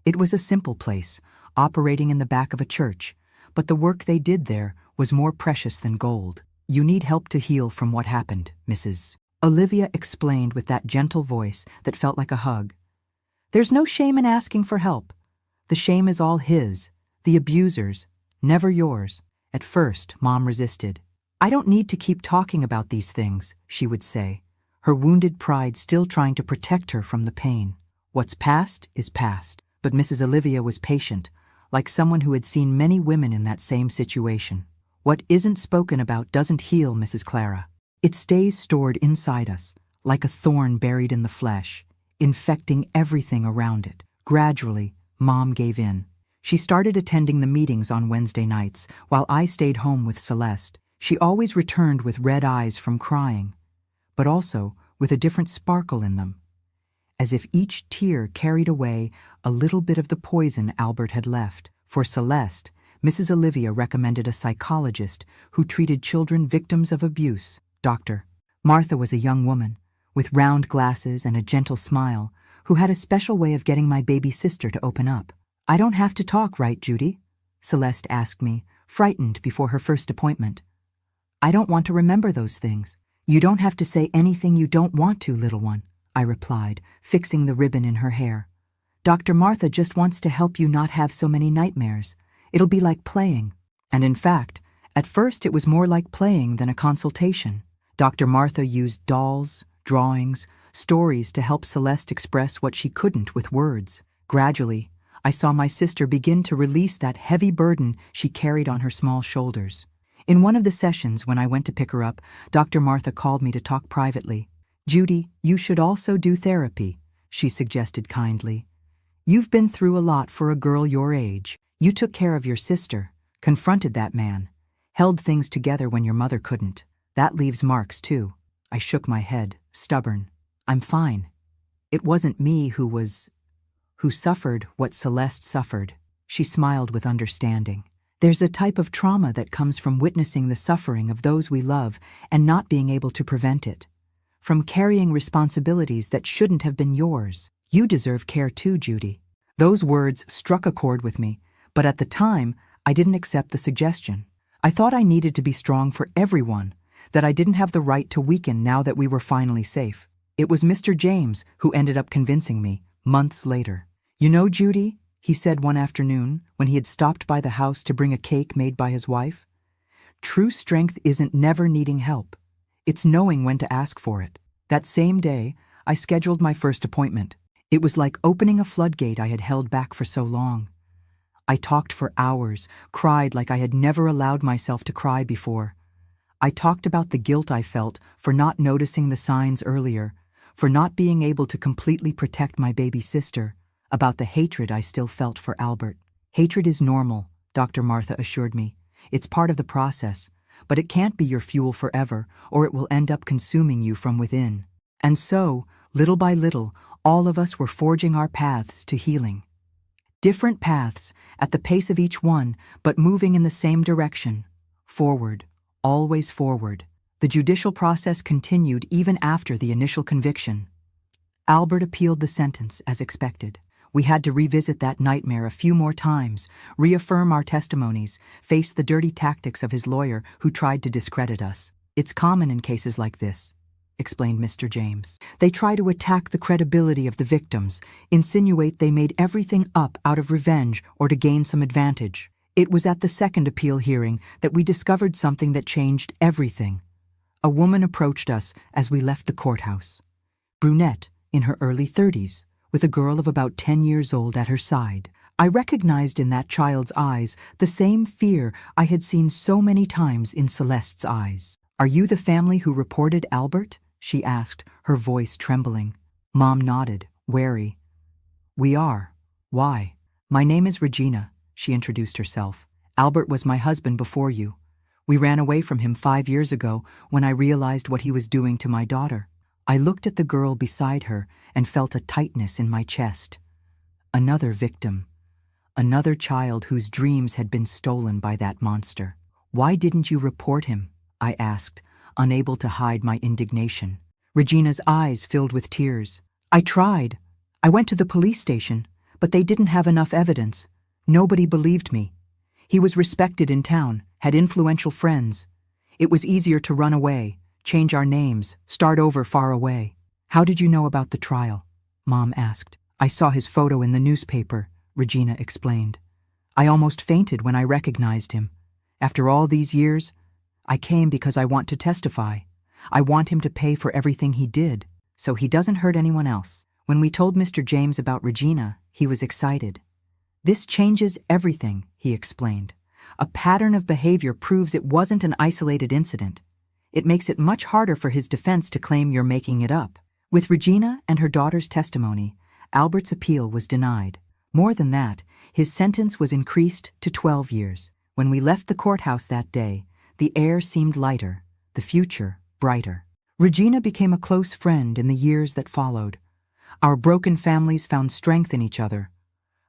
It was a simple place, operating in the back of a church, but the work they did there was more precious than gold. You need help to heal from what happened, Mrs. Olivia explained with that gentle voice that felt like a hug. There's no shame in asking for help. The shame is all his, the abuser's, never yours. At first, Mom resisted. I don't need to keep talking about these things, she would say, her wounded pride still trying to protect her from the pain. What's past is past. But Mrs. Olivia was patient, like someone who had seen many women in that same situation. What isn't spoken about doesn't heal, Mrs. Clara. It stays stored inside us, like a thorn buried in the flesh, infecting everything around it. Gradually, Mom gave in. She started attending the meetings on Wednesday nights, while I stayed home with Celeste. She always returned with red eyes from crying, but also with a different sparkle in them, as if each tear carried away a little bit of the poison Albert had left. For Celeste, Mrs. Olivia recommended a psychologist who treated children victims of abuse. Dr. Martha was a young woman, with round glasses and a gentle smile, who had a special way of getting my baby sister to open up. "I don't have to talk, right, Judy?" Celeste asked me, frightened before her first appointment. "I don't want to remember those things." "You don't have to say anything you don't want to, little one," I replied, fixing the ribbon in her hair. "Dr. Martha just wants to help you not have so many nightmares. It'll be like playing." And in fact, at first it was more like playing than a consultation. Dr. Martha used dolls, drawings, stories to help Celeste express what she couldn't with words. Gradually, I saw my sister begin to release that heavy burden she carried on her small shoulders. In one of the sessions, when I went to pick her up, Dr. Martha called me to talk privately. "Judy, you should also do therapy," she suggested kindly. "You've been through a lot for a girl your age. You took care of your sister, confronted that man, held things together when your mother couldn't. That leaves marks, too." I shook my head, stubborn. "I'm fine. It wasn't me who suffered what Celeste suffered." She smiled with understanding. "There's a type of trauma that comes from witnessing the suffering of those we love and not being able to prevent it. From carrying responsibilities that shouldn't have been yours. You deserve care too, Judy." Those words struck a chord with me, but at the time, I didn't accept the suggestion. I thought I needed to be strong for everyone, that I didn't have the right to weaken now that we were finally safe. It was Mr. James who ended up convincing me, months later. "You know, Judy," he said one afternoon when he had stopped by the house to bring a cake made by his wife, "true strength isn't never needing help. It's knowing when to ask for it." That same day, I scheduled my first appointment. It was like opening a floodgate I had held back for so long. I talked for hours, cried like I had never allowed myself to cry before. I talked about the guilt I felt for not noticing the signs earlier, for not being able to completely protect my baby sister, about the hatred I still felt for Albert. "Hatred is normal," Dr. Martha assured me. "It's part of the process, but it can't be your fuel forever, or it will end up consuming you from within." And so, little by little, all of us were forging our paths to healing. Different paths, at the pace of each one, but moving in the same direction. Forward, always forward. The judicial process continued even after the initial conviction. Albert appealed the sentence, as expected. We had to revisit that nightmare a few more times, reaffirm our testimonies, face the dirty tactics of his lawyer who tried to discredit us. "It's common in cases like this," explained Mr. James. "They try to attack the credibility of the victims, insinuate they made everything up out of revenge or to gain some advantage." It was at the second appeal hearing that we discovered something that changed everything. A woman approached us as we left the courthouse. Brunette, in her early 30s, with a girl of about 10 years old at her side. I recognized in that child's eyes the same fear I had seen so many times in Celeste's eyes. "Are you the family who reported Albert?" she asked, her voice trembling. Mom nodded, wary. "We are. Why?" "My name is Regina," she introduced herself. "Albert was my husband before you. We ran away from him 5 years ago when I realized what he was doing to my daughter." I looked at the girl beside her and felt a tightness in my chest. Another victim. Another child whose dreams had been stolen by that monster. "Why didn't you report him?" I asked, unable to hide my indignation. Regina's eyes filled with tears. "I tried. I went to the police station, but they didn't have enough evidence. Nobody believed me. He was respected in town, had influential friends. It was easier to run away, change our names, start over far away." "How did you know about the trial?" Mom asked. "I saw his photo in the newspaper," Regina explained. "I almost fainted when I recognized him. After all these years, I came because I want to testify. I want him to pay for everything he did, so he doesn't hurt anyone else." When we told Mr. James about Regina, he was excited. "This changes everything," he explained. "A pattern of behavior proves it wasn't an isolated incident. It makes it much harder for his defense to claim you're making it up." With Regina and her daughter's testimony, Albert's appeal was denied. More than that, his sentence was increased to 12 years. When we left the courthouse that day, the air seemed lighter, the future brighter. Regina became a close friend in the years that followed. Our broken families found strength in each other.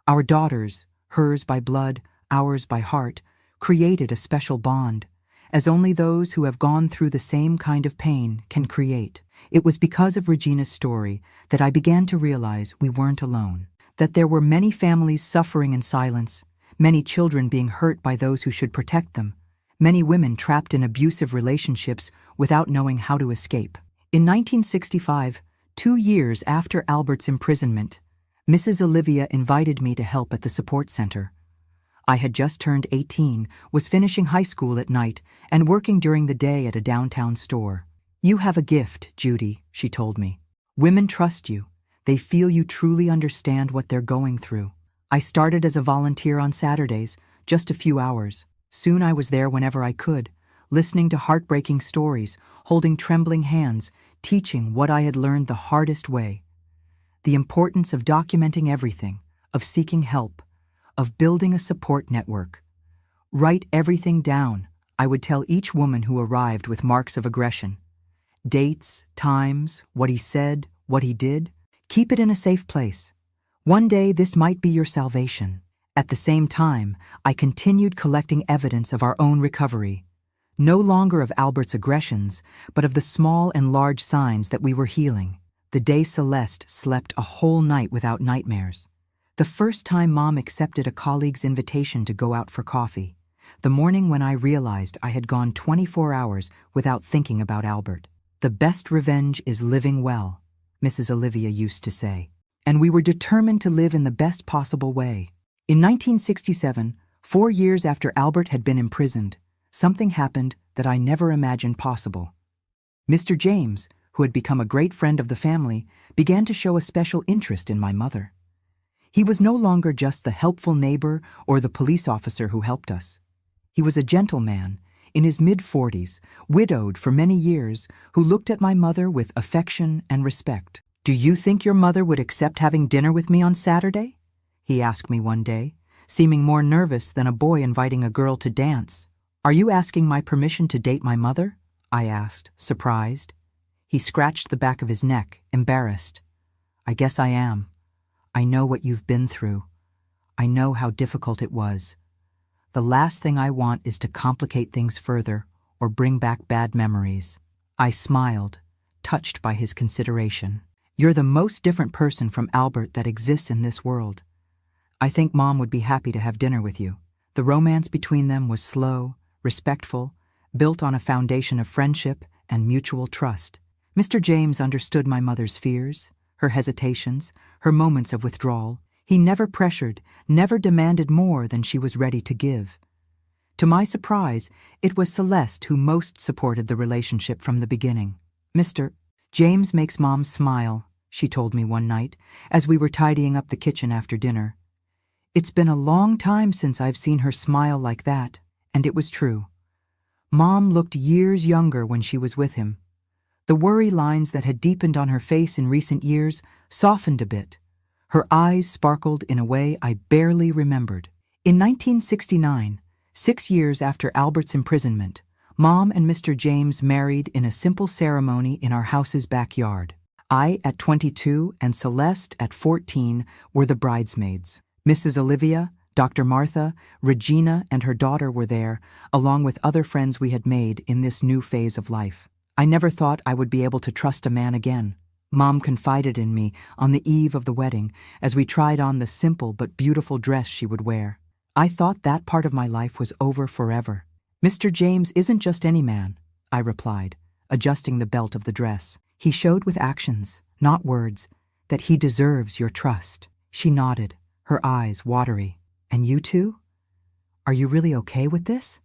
Our daughters, hers by blood, ours by heart, created a special bond, as only those who have gone through the same kind of pain can create. It was because of Regina's story that I began to realize we weren't alone, that there were many families suffering in silence, many children being hurt by those who should protect them, many women trapped in abusive relationships without knowing how to escape. In 1965, 2 years after Albert's imprisonment, Mrs. Olivia invited me to help at the support center. I had just turned 18, was finishing high school at night, and working during the day at a downtown store. "You have a gift, Judy," she told me. "Women trust you. They feel you truly understand what they're going through." I started as a volunteer on Saturdays, just a few hours. Soon I was there whenever I could, listening to heartbreaking stories, holding trembling hands, teaching what I had learned the hardest way. The importance of documenting everything, of seeking help, of building a support network. Write everything down, I would tell each woman who arrived with marks of aggression. Dates, times, what he said, what he did. Keep it in a safe place. One day this might be your salvation. At the same time, I continued collecting evidence of our own recovery. No longer of Albert's aggressions, but of the small and large signs that we were healing. The day Celeste slept a whole night without nightmares. The first time Mom accepted a colleague's invitation to go out for coffee. The morning when I realized I had gone 24 hours without thinking about Albert. The best revenge is living well, Mrs. Olivia used to say. And we were determined to live in the best possible way. In 1967, 4 years after Albert had been imprisoned, something happened that I never imagined possible. Mr. James, who had become a great friend of the family, began to show a special interest in my mother. He was no longer just the helpful neighbor or the police officer who helped us. He was a gentleman, in his mid-40s, widowed for many years, who looked at my mother with affection and respect. "Do you think your mother would accept having dinner with me on Saturday?" he asked me one day, seeming more nervous than a boy inviting a girl to dance. "Are you asking my permission to date my mother?" I asked, surprised. He scratched the back of his neck, embarrassed. "I guess I am. I know what you've been through. I know how difficult it was. The last thing I want is to complicate things further or bring back bad memories." I smiled, touched by his consideration. "You're the most different person from Albert that exists in this world. I think Mom would be happy to have dinner with you." The romance between them was slow, respectful, built on a foundation of friendship and mutual trust. Mr. James understood my mother's fears, her hesitations, her moments of withdrawal. He never pressured, never demanded more than she was ready to give. To my surprise, it was Celeste who most supported the relationship from the beginning. "Mr. James makes Mom smile," she told me one night, as we were tidying up the kitchen after dinner. "It's been a long time since I've seen her smile like that," and it was true. Mom looked years younger when she was with him. The worry lines that had deepened on her face in recent years softened a bit. Her eyes sparkled in a way I barely remembered. In 1969, 6 years after Albert's imprisonment, Mom and Mr. James married in a simple ceremony in our house's backyard. I, at 22, and Celeste, at 14, were the bridesmaids. Mrs. Olivia, Dr. Martha, Regina, and her daughter were there, along with other friends we had made in this new phase of life. I never thought I would be able to trust a man again. Mom confided in me on the eve of the wedding as we tried on the simple but beautiful dress she would wear. I thought that part of my life was over forever. "Mr. James isn't just any man," I replied, adjusting the belt of the dress. "He showed with actions, not words, that he deserves your trust." She nodded, her eyes watery. "And you too? Are you really okay with this?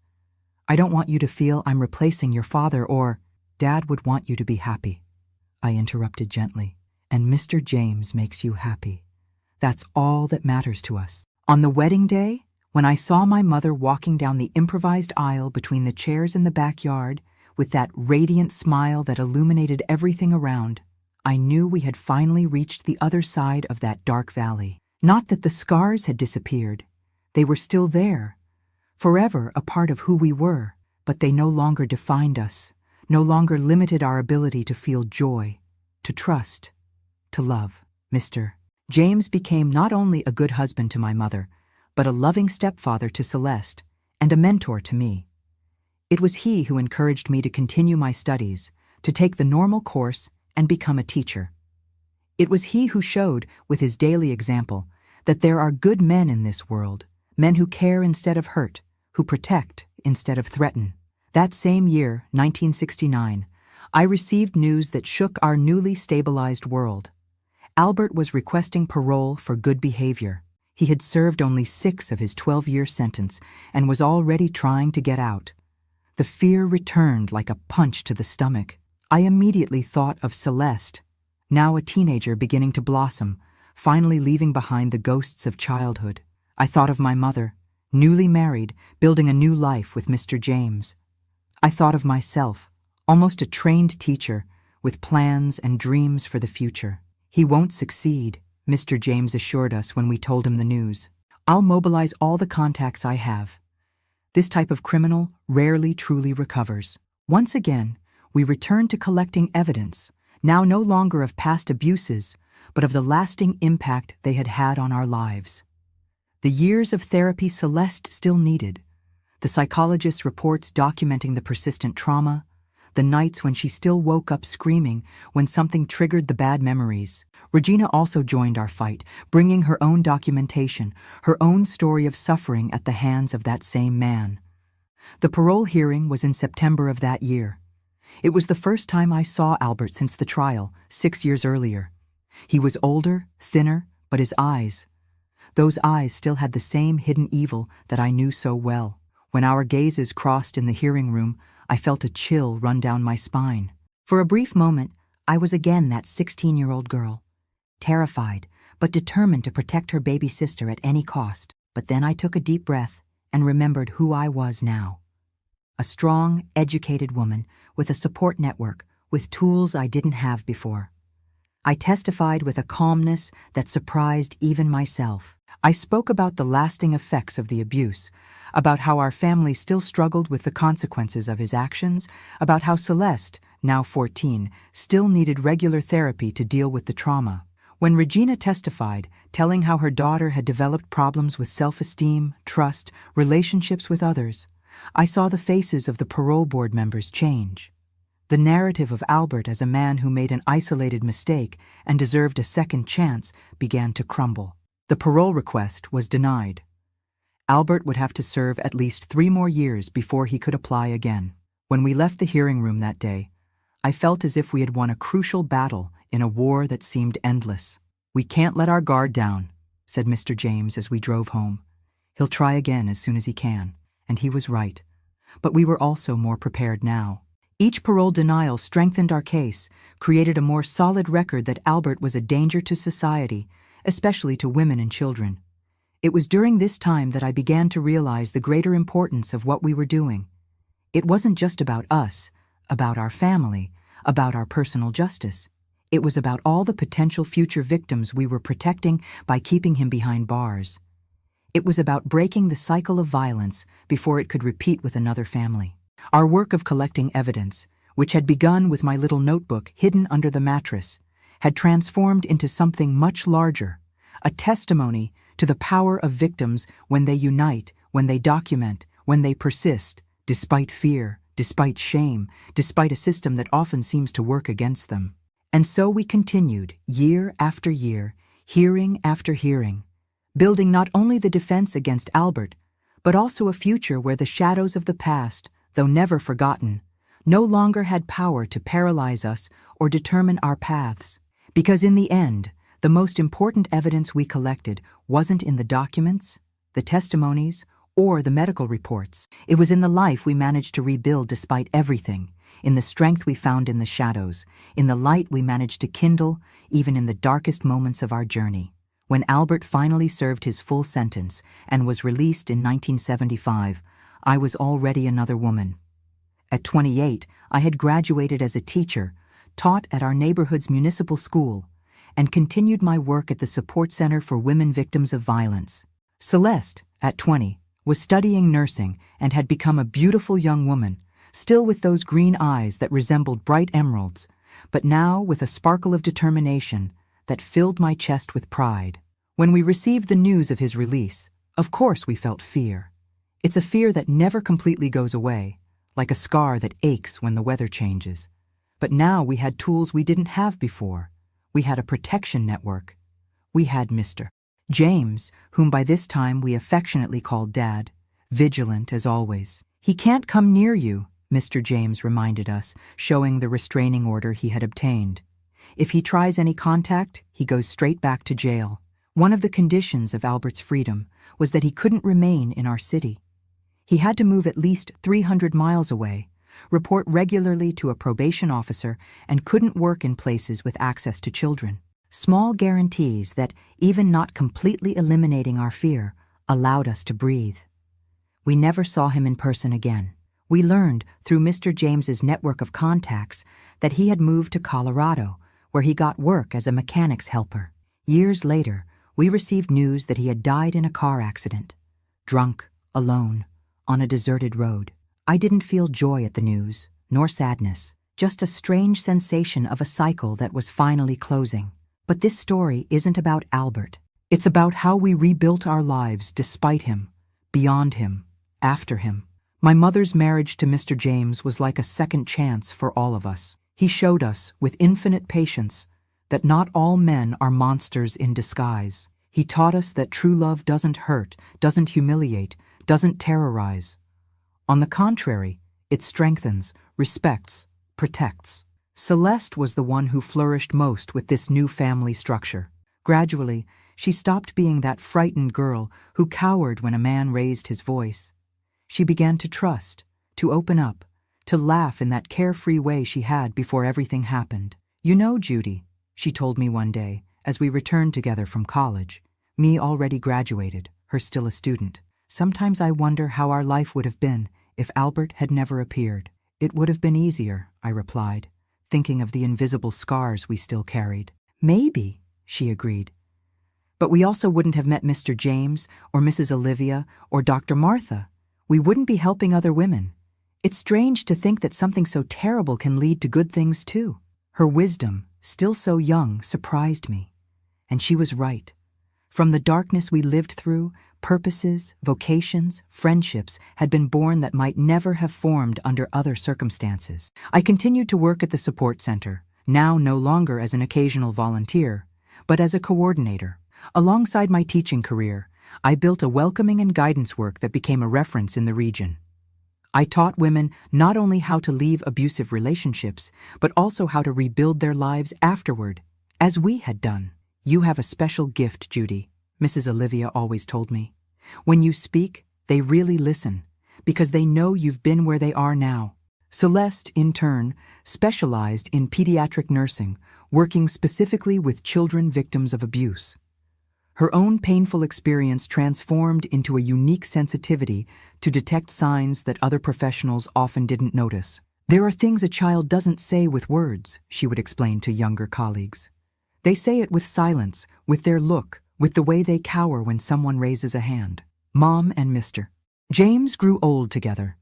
I don't want you to feel I'm replacing your father or—" "Dad would want you to be happy," I interrupted gently. "And Mr. James makes you happy. That's all that matters to us." On the wedding day, when I saw my mother walking down the improvised aisle between the chairs in the backyard with that radiant smile that illuminated everything around, I knew we had finally reached the other side of that dark valley. Not that the scars had disappeared. They were still there, forever a part of who we were, but they no longer defined us, no longer limited our ability to feel joy, to trust, to love. Mr. James became not only a good husband to my mother, but a loving stepfather to Celeste and a mentor to me. It was he who encouraged me to continue my studies, to take the normal course, and become a teacher. It was he who showed, with his daily example, that there are good men in this world, men who care instead of hurt, who protect instead of threaten. That same year, 1969, I received news that shook our newly stabilized world. Albert was requesting parole for good behavior. He had served only 6 of his 12-year sentence and was already trying to get out. The fear returned like a punch to the stomach. I immediately thought of Celeste, now a teenager beginning to blossom, finally leaving behind the ghosts of childhood. I thought of my mother, newly married, building a new life with Mr. James. I thought of myself, almost a trained teacher, with plans and dreams for the future. He won't succeed, Mr. James assured us when we told him the news. I'll mobilize all the contacts I have. This type of criminal rarely truly recovers. Once again, we return to collecting evidence, now no longer of past abuses, but of the lasting impact they had had on our lives. The years of therapy Celeste still needed, the psychologist's reports documenting the persistent trauma, the nights when she still woke up screaming when something triggered the bad memories. Regina also joined our fight, bringing her own documentation, her own story of suffering at the hands of that same man. The parole hearing was in September of that year. It was the first time I saw Albert since the trial, 6 years earlier. He was older, thinner, but his eyes, those eyes still had the same hidden evil that I knew so well. When our gazes crossed in the hearing room, I felt a chill run down my spine. For a brief moment, I was again that 16-year-old girl, terrified, but determined to protect her baby sister at any cost. But then I took a deep breath and remembered who I was now. A strong, educated woman with a support network, with tools I didn't have before. I testified with a calmness that surprised even myself. I spoke about the lasting effects of the abuse, about how our family still struggled with the consequences of his actions, about how Celeste, now 14, still needed regular therapy to deal with the trauma. When Regina testified, telling how her daughter had developed problems with self-esteem, trust, relationships with others, I saw the faces of the parole board members change. The narrative of Albert as a man who made an isolated mistake and deserved a second chance began to crumble. The parole request was denied. Albert would have to serve at least 3 more years before he could apply again. When we left the hearing room that day, I felt as if we had won a crucial battle in a war that seemed endless. "We can't let our guard down," said Mr. James as we drove home. "He'll try again as soon as he can." And he was right. But we were also more prepared now. Each parole denial strengthened our case, created a more solid record that Albert was a danger to society, especially to women and children. It was during this time that I began to realize the greater importance of what we were doing. It wasn't just about us, about our family, about our personal justice. It was about all the potential future victims we were protecting by keeping him behind bars. It was about breaking the cycle of violence before it could repeat with another family. Our work of collecting evidence, which had begun with my little notebook hidden under the mattress, had transformed into something much larger, a testimony to the power of victims when they unite, when they document, when they persist, despite fear, despite shame, despite a system that often seems to work against them. And so we continued, year after year, hearing after hearing, building not only the defense against Albert, but also a future where the shadows of the past, though never forgotten, no longer had power to paralyze us or determine our paths. Because in the end, the most important evidence we collected wasn't in the documents, the testimonies, or the medical reports. It was in the life we managed to rebuild despite everything, in the strength we found in the shadows, in the light we managed to kindle, even in the darkest moments of our journey. When Albert finally served his full sentence and was released in 1975, I was already another woman. At 28, I had graduated as a teacher, taught at our neighborhood's municipal school, and continued my work at the Support Center for Women Victims of Violence. Celeste, at 20, was studying nursing and had become a beautiful young woman, still with those green eyes that resembled bright emeralds, but now with a sparkle of determination that filled my chest with pride. When we received the news of his release, of course we felt fear. It's a fear that never completely goes away, like a scar that aches when the weather changes. But now we had tools we didn't have before. We had a protection network. We had Mr. James, whom by this time we affectionately called Dad, vigilant as always. "He can't come near you," Mr. James reminded us, showing the restraining order he had obtained. "If he tries any contact, he goes straight back to jail." One of the conditions of Albert's freedom was that he couldn't remain in our city. He had to move at least 300 miles away, report regularly to a probation officer, and couldn't work in places with access to children. Small guarantees that, even not completely eliminating our fear, allowed us to breathe. We never saw him in person again. We learned, through Mr. James's network of contacts, that he had moved to Colorado, where he got work as a mechanic's helper. Years later, we received news that he had died in a car accident, drunk, alone, on a deserted road. I didn't feel joy at the news, nor sadness, just a strange sensation of a cycle that was finally closing. But this story isn't about Albert. It's about how we rebuilt our lives despite him, beyond him, after him. My mother's marriage to Mr. James was like a second chance for all of us. He showed us, with infinite patience, that not all men are monsters in disguise. He taught us that true love doesn't hurt, doesn't humiliate, doesn't terrorize. On the contrary, it strengthens, respects, protects. Celeste was the one who flourished most with this new family structure. Gradually, she stopped being that frightened girl who cowered when a man raised his voice. She began to trust, to open up, to laugh in that carefree way she had before everything happened. "You know, Judy," she told me one day, as we returned together from college, me already graduated, her still a student. "Sometimes I wonder how our life would have been if Albert had never appeared." "It would have been easier," I replied, thinking of the invisible scars we still carried. "Maybe," she agreed. "But we also wouldn't have met Mr. James or Mrs. Olivia or Dr. Martha. We wouldn't be helping other women. It's strange to think that something so terrible can lead to good things too." Her wisdom, still so young, surprised me. And she was right. From the darkness we lived through, purposes, vocations, friendships had been born that might never have formed under other circumstances. I continued to work at the support center, now no longer as an occasional volunteer, but as a coordinator. Alongside my teaching career, I built a welcoming and guidance work that became a reference in the region. I taught women not only how to leave abusive relationships, but also how to rebuild their lives afterward, as we had done. "You have a special gift, Judy," Mrs. Olivia always told me. "When you speak, they really listen, because they know you've been where they are now." Celeste, in turn, specialized in pediatric nursing, working specifically with children victims of abuse. Her own painful experience transformed into a unique sensitivity to detect signs that other professionals often didn't notice. "There are things a child doesn't say with words," she would explain to younger colleagues. "They say it with silence, with their look, with the way they cower when someone raises a hand." Mom and Mr. James grew old together,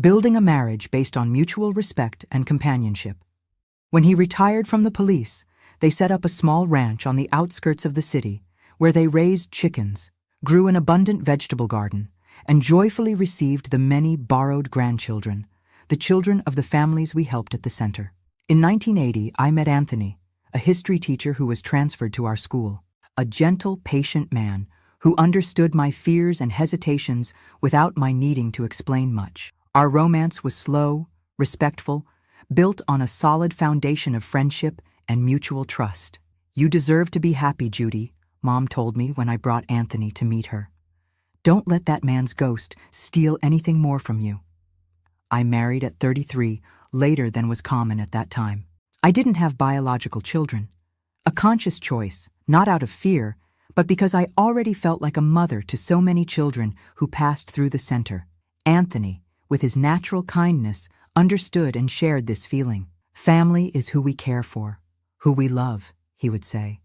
building a marriage based on mutual respect and companionship. When he retired from the police, they set up a small ranch on the outskirts of the city, where they raised chickens, grew an abundant vegetable garden, and joyfully received the many borrowed grandchildren, the children of the families we helped at the center. In 1980, I met Anthony, a history teacher who was transferred to our school. A gentle, patient man who understood my fears and hesitations without my needing to explain much. Our romance was slow, respectful, built on a solid foundation of friendship and mutual trust. "You deserve to be happy, Judy," Mom told me when I brought Anthony to meet her. "Don't let that man's ghost steal anything more from you." I married at 33, later than was common at that time. I didn't have biological children. A conscious choice, not out of fear, but because I already felt like a mother to so many children who passed through the center. Anthony, with his natural kindness, understood and shared this feeling. "Family is who we care for, who we love," he would say.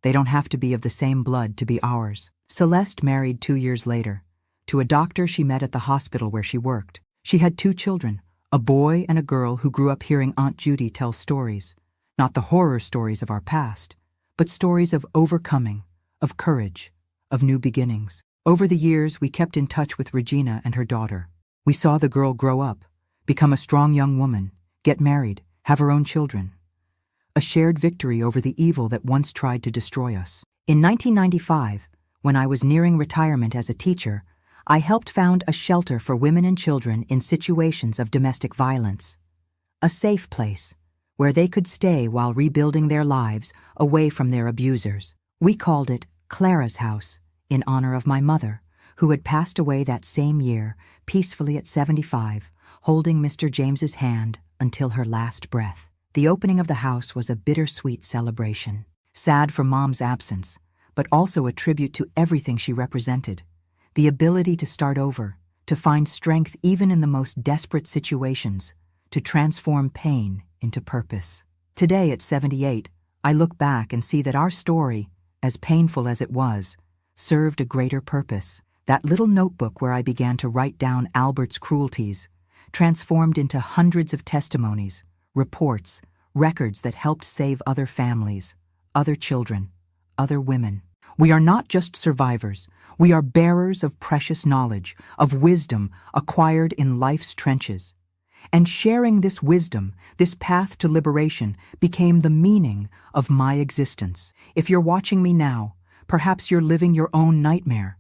"They don't have to be of the same blood to be ours." Celeste married 2 years later, to a doctor she met at the hospital where she worked. She had 2 children, a boy and a girl who grew up hearing Aunt Judy tell stories, not the horror stories of our past, but stories of overcoming, of courage, of new beginnings. Over the years, we kept in touch with Regina and her daughter. We saw the girl grow up, become a strong young woman, get married, have her own children. A shared victory over the evil that once tried to destroy us. In 1995, when I was nearing retirement as a teacher, I helped found a shelter for women and children in situations of domestic violence. A safe place where they could stay while rebuilding their lives away from their abusers. We called it Clara's House, in honor of my mother, who had passed away that same year, peacefully at 75, holding Mr. James's hand until her last breath. The opening of the house was a bittersweet celebration, sad for Mom's absence, but also a tribute to everything she represented. The ability to start over, to find strength even in the most desperate situations, to transform pain into purpose. Today at 78, I look back and see that our story, as painful as it was, served a greater purpose. That little notebook where I began to write down Albert's cruelties transformed into hundreds of testimonies, reports, records that helped save other families, other children, other women. We are not just survivors. We are bearers of precious knowledge, of wisdom acquired in life's trenches. And sharing this wisdom, this path to liberation, became the meaning of my existence. If you're watching me now, perhaps you're living your own nightmare.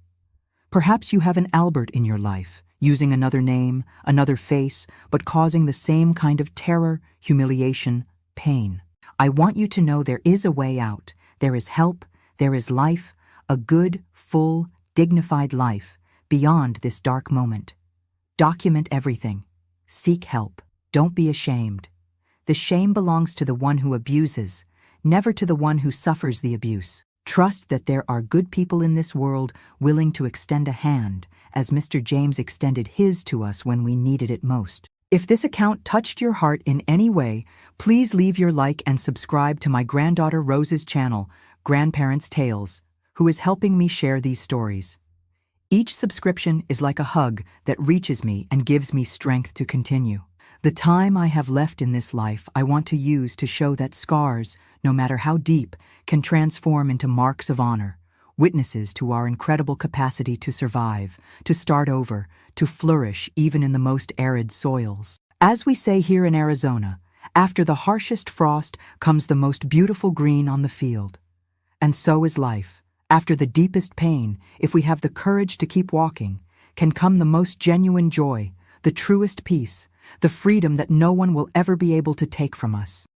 Perhaps you have an Albert in your life, using another name, another face, but causing the same kind of terror, humiliation, pain. I want you to know there is a way out. There is help, there is life, a good, full, dignified life beyond this dark moment. Document everything. Seek help. Don't be ashamed. The shame belongs to the one who abuses, never to the one who suffers the abuse. Trust that there are good people in this world willing to extend a hand, as Mr. James extended his to us when we needed it most. If this account touched your heart in any way, please leave your like and subscribe to my granddaughter Rose's channel, Grandparents' Tales, who is helping me share these stories. Each subscription is like a hug that reaches me and gives me strength to continue. The time I have left in this life I want to use to show that scars, no matter how deep, can transform into marks of honor, witnesses to our incredible capacity to survive, to start over, to flourish even in the most arid soils. As we say here in Arizona, after the harshest frost comes the most beautiful green on the field. And so is life. After the deepest pain, if we have the courage to keep walking, can come the most genuine joy, the truest peace, the freedom that no one will ever be able to take from us.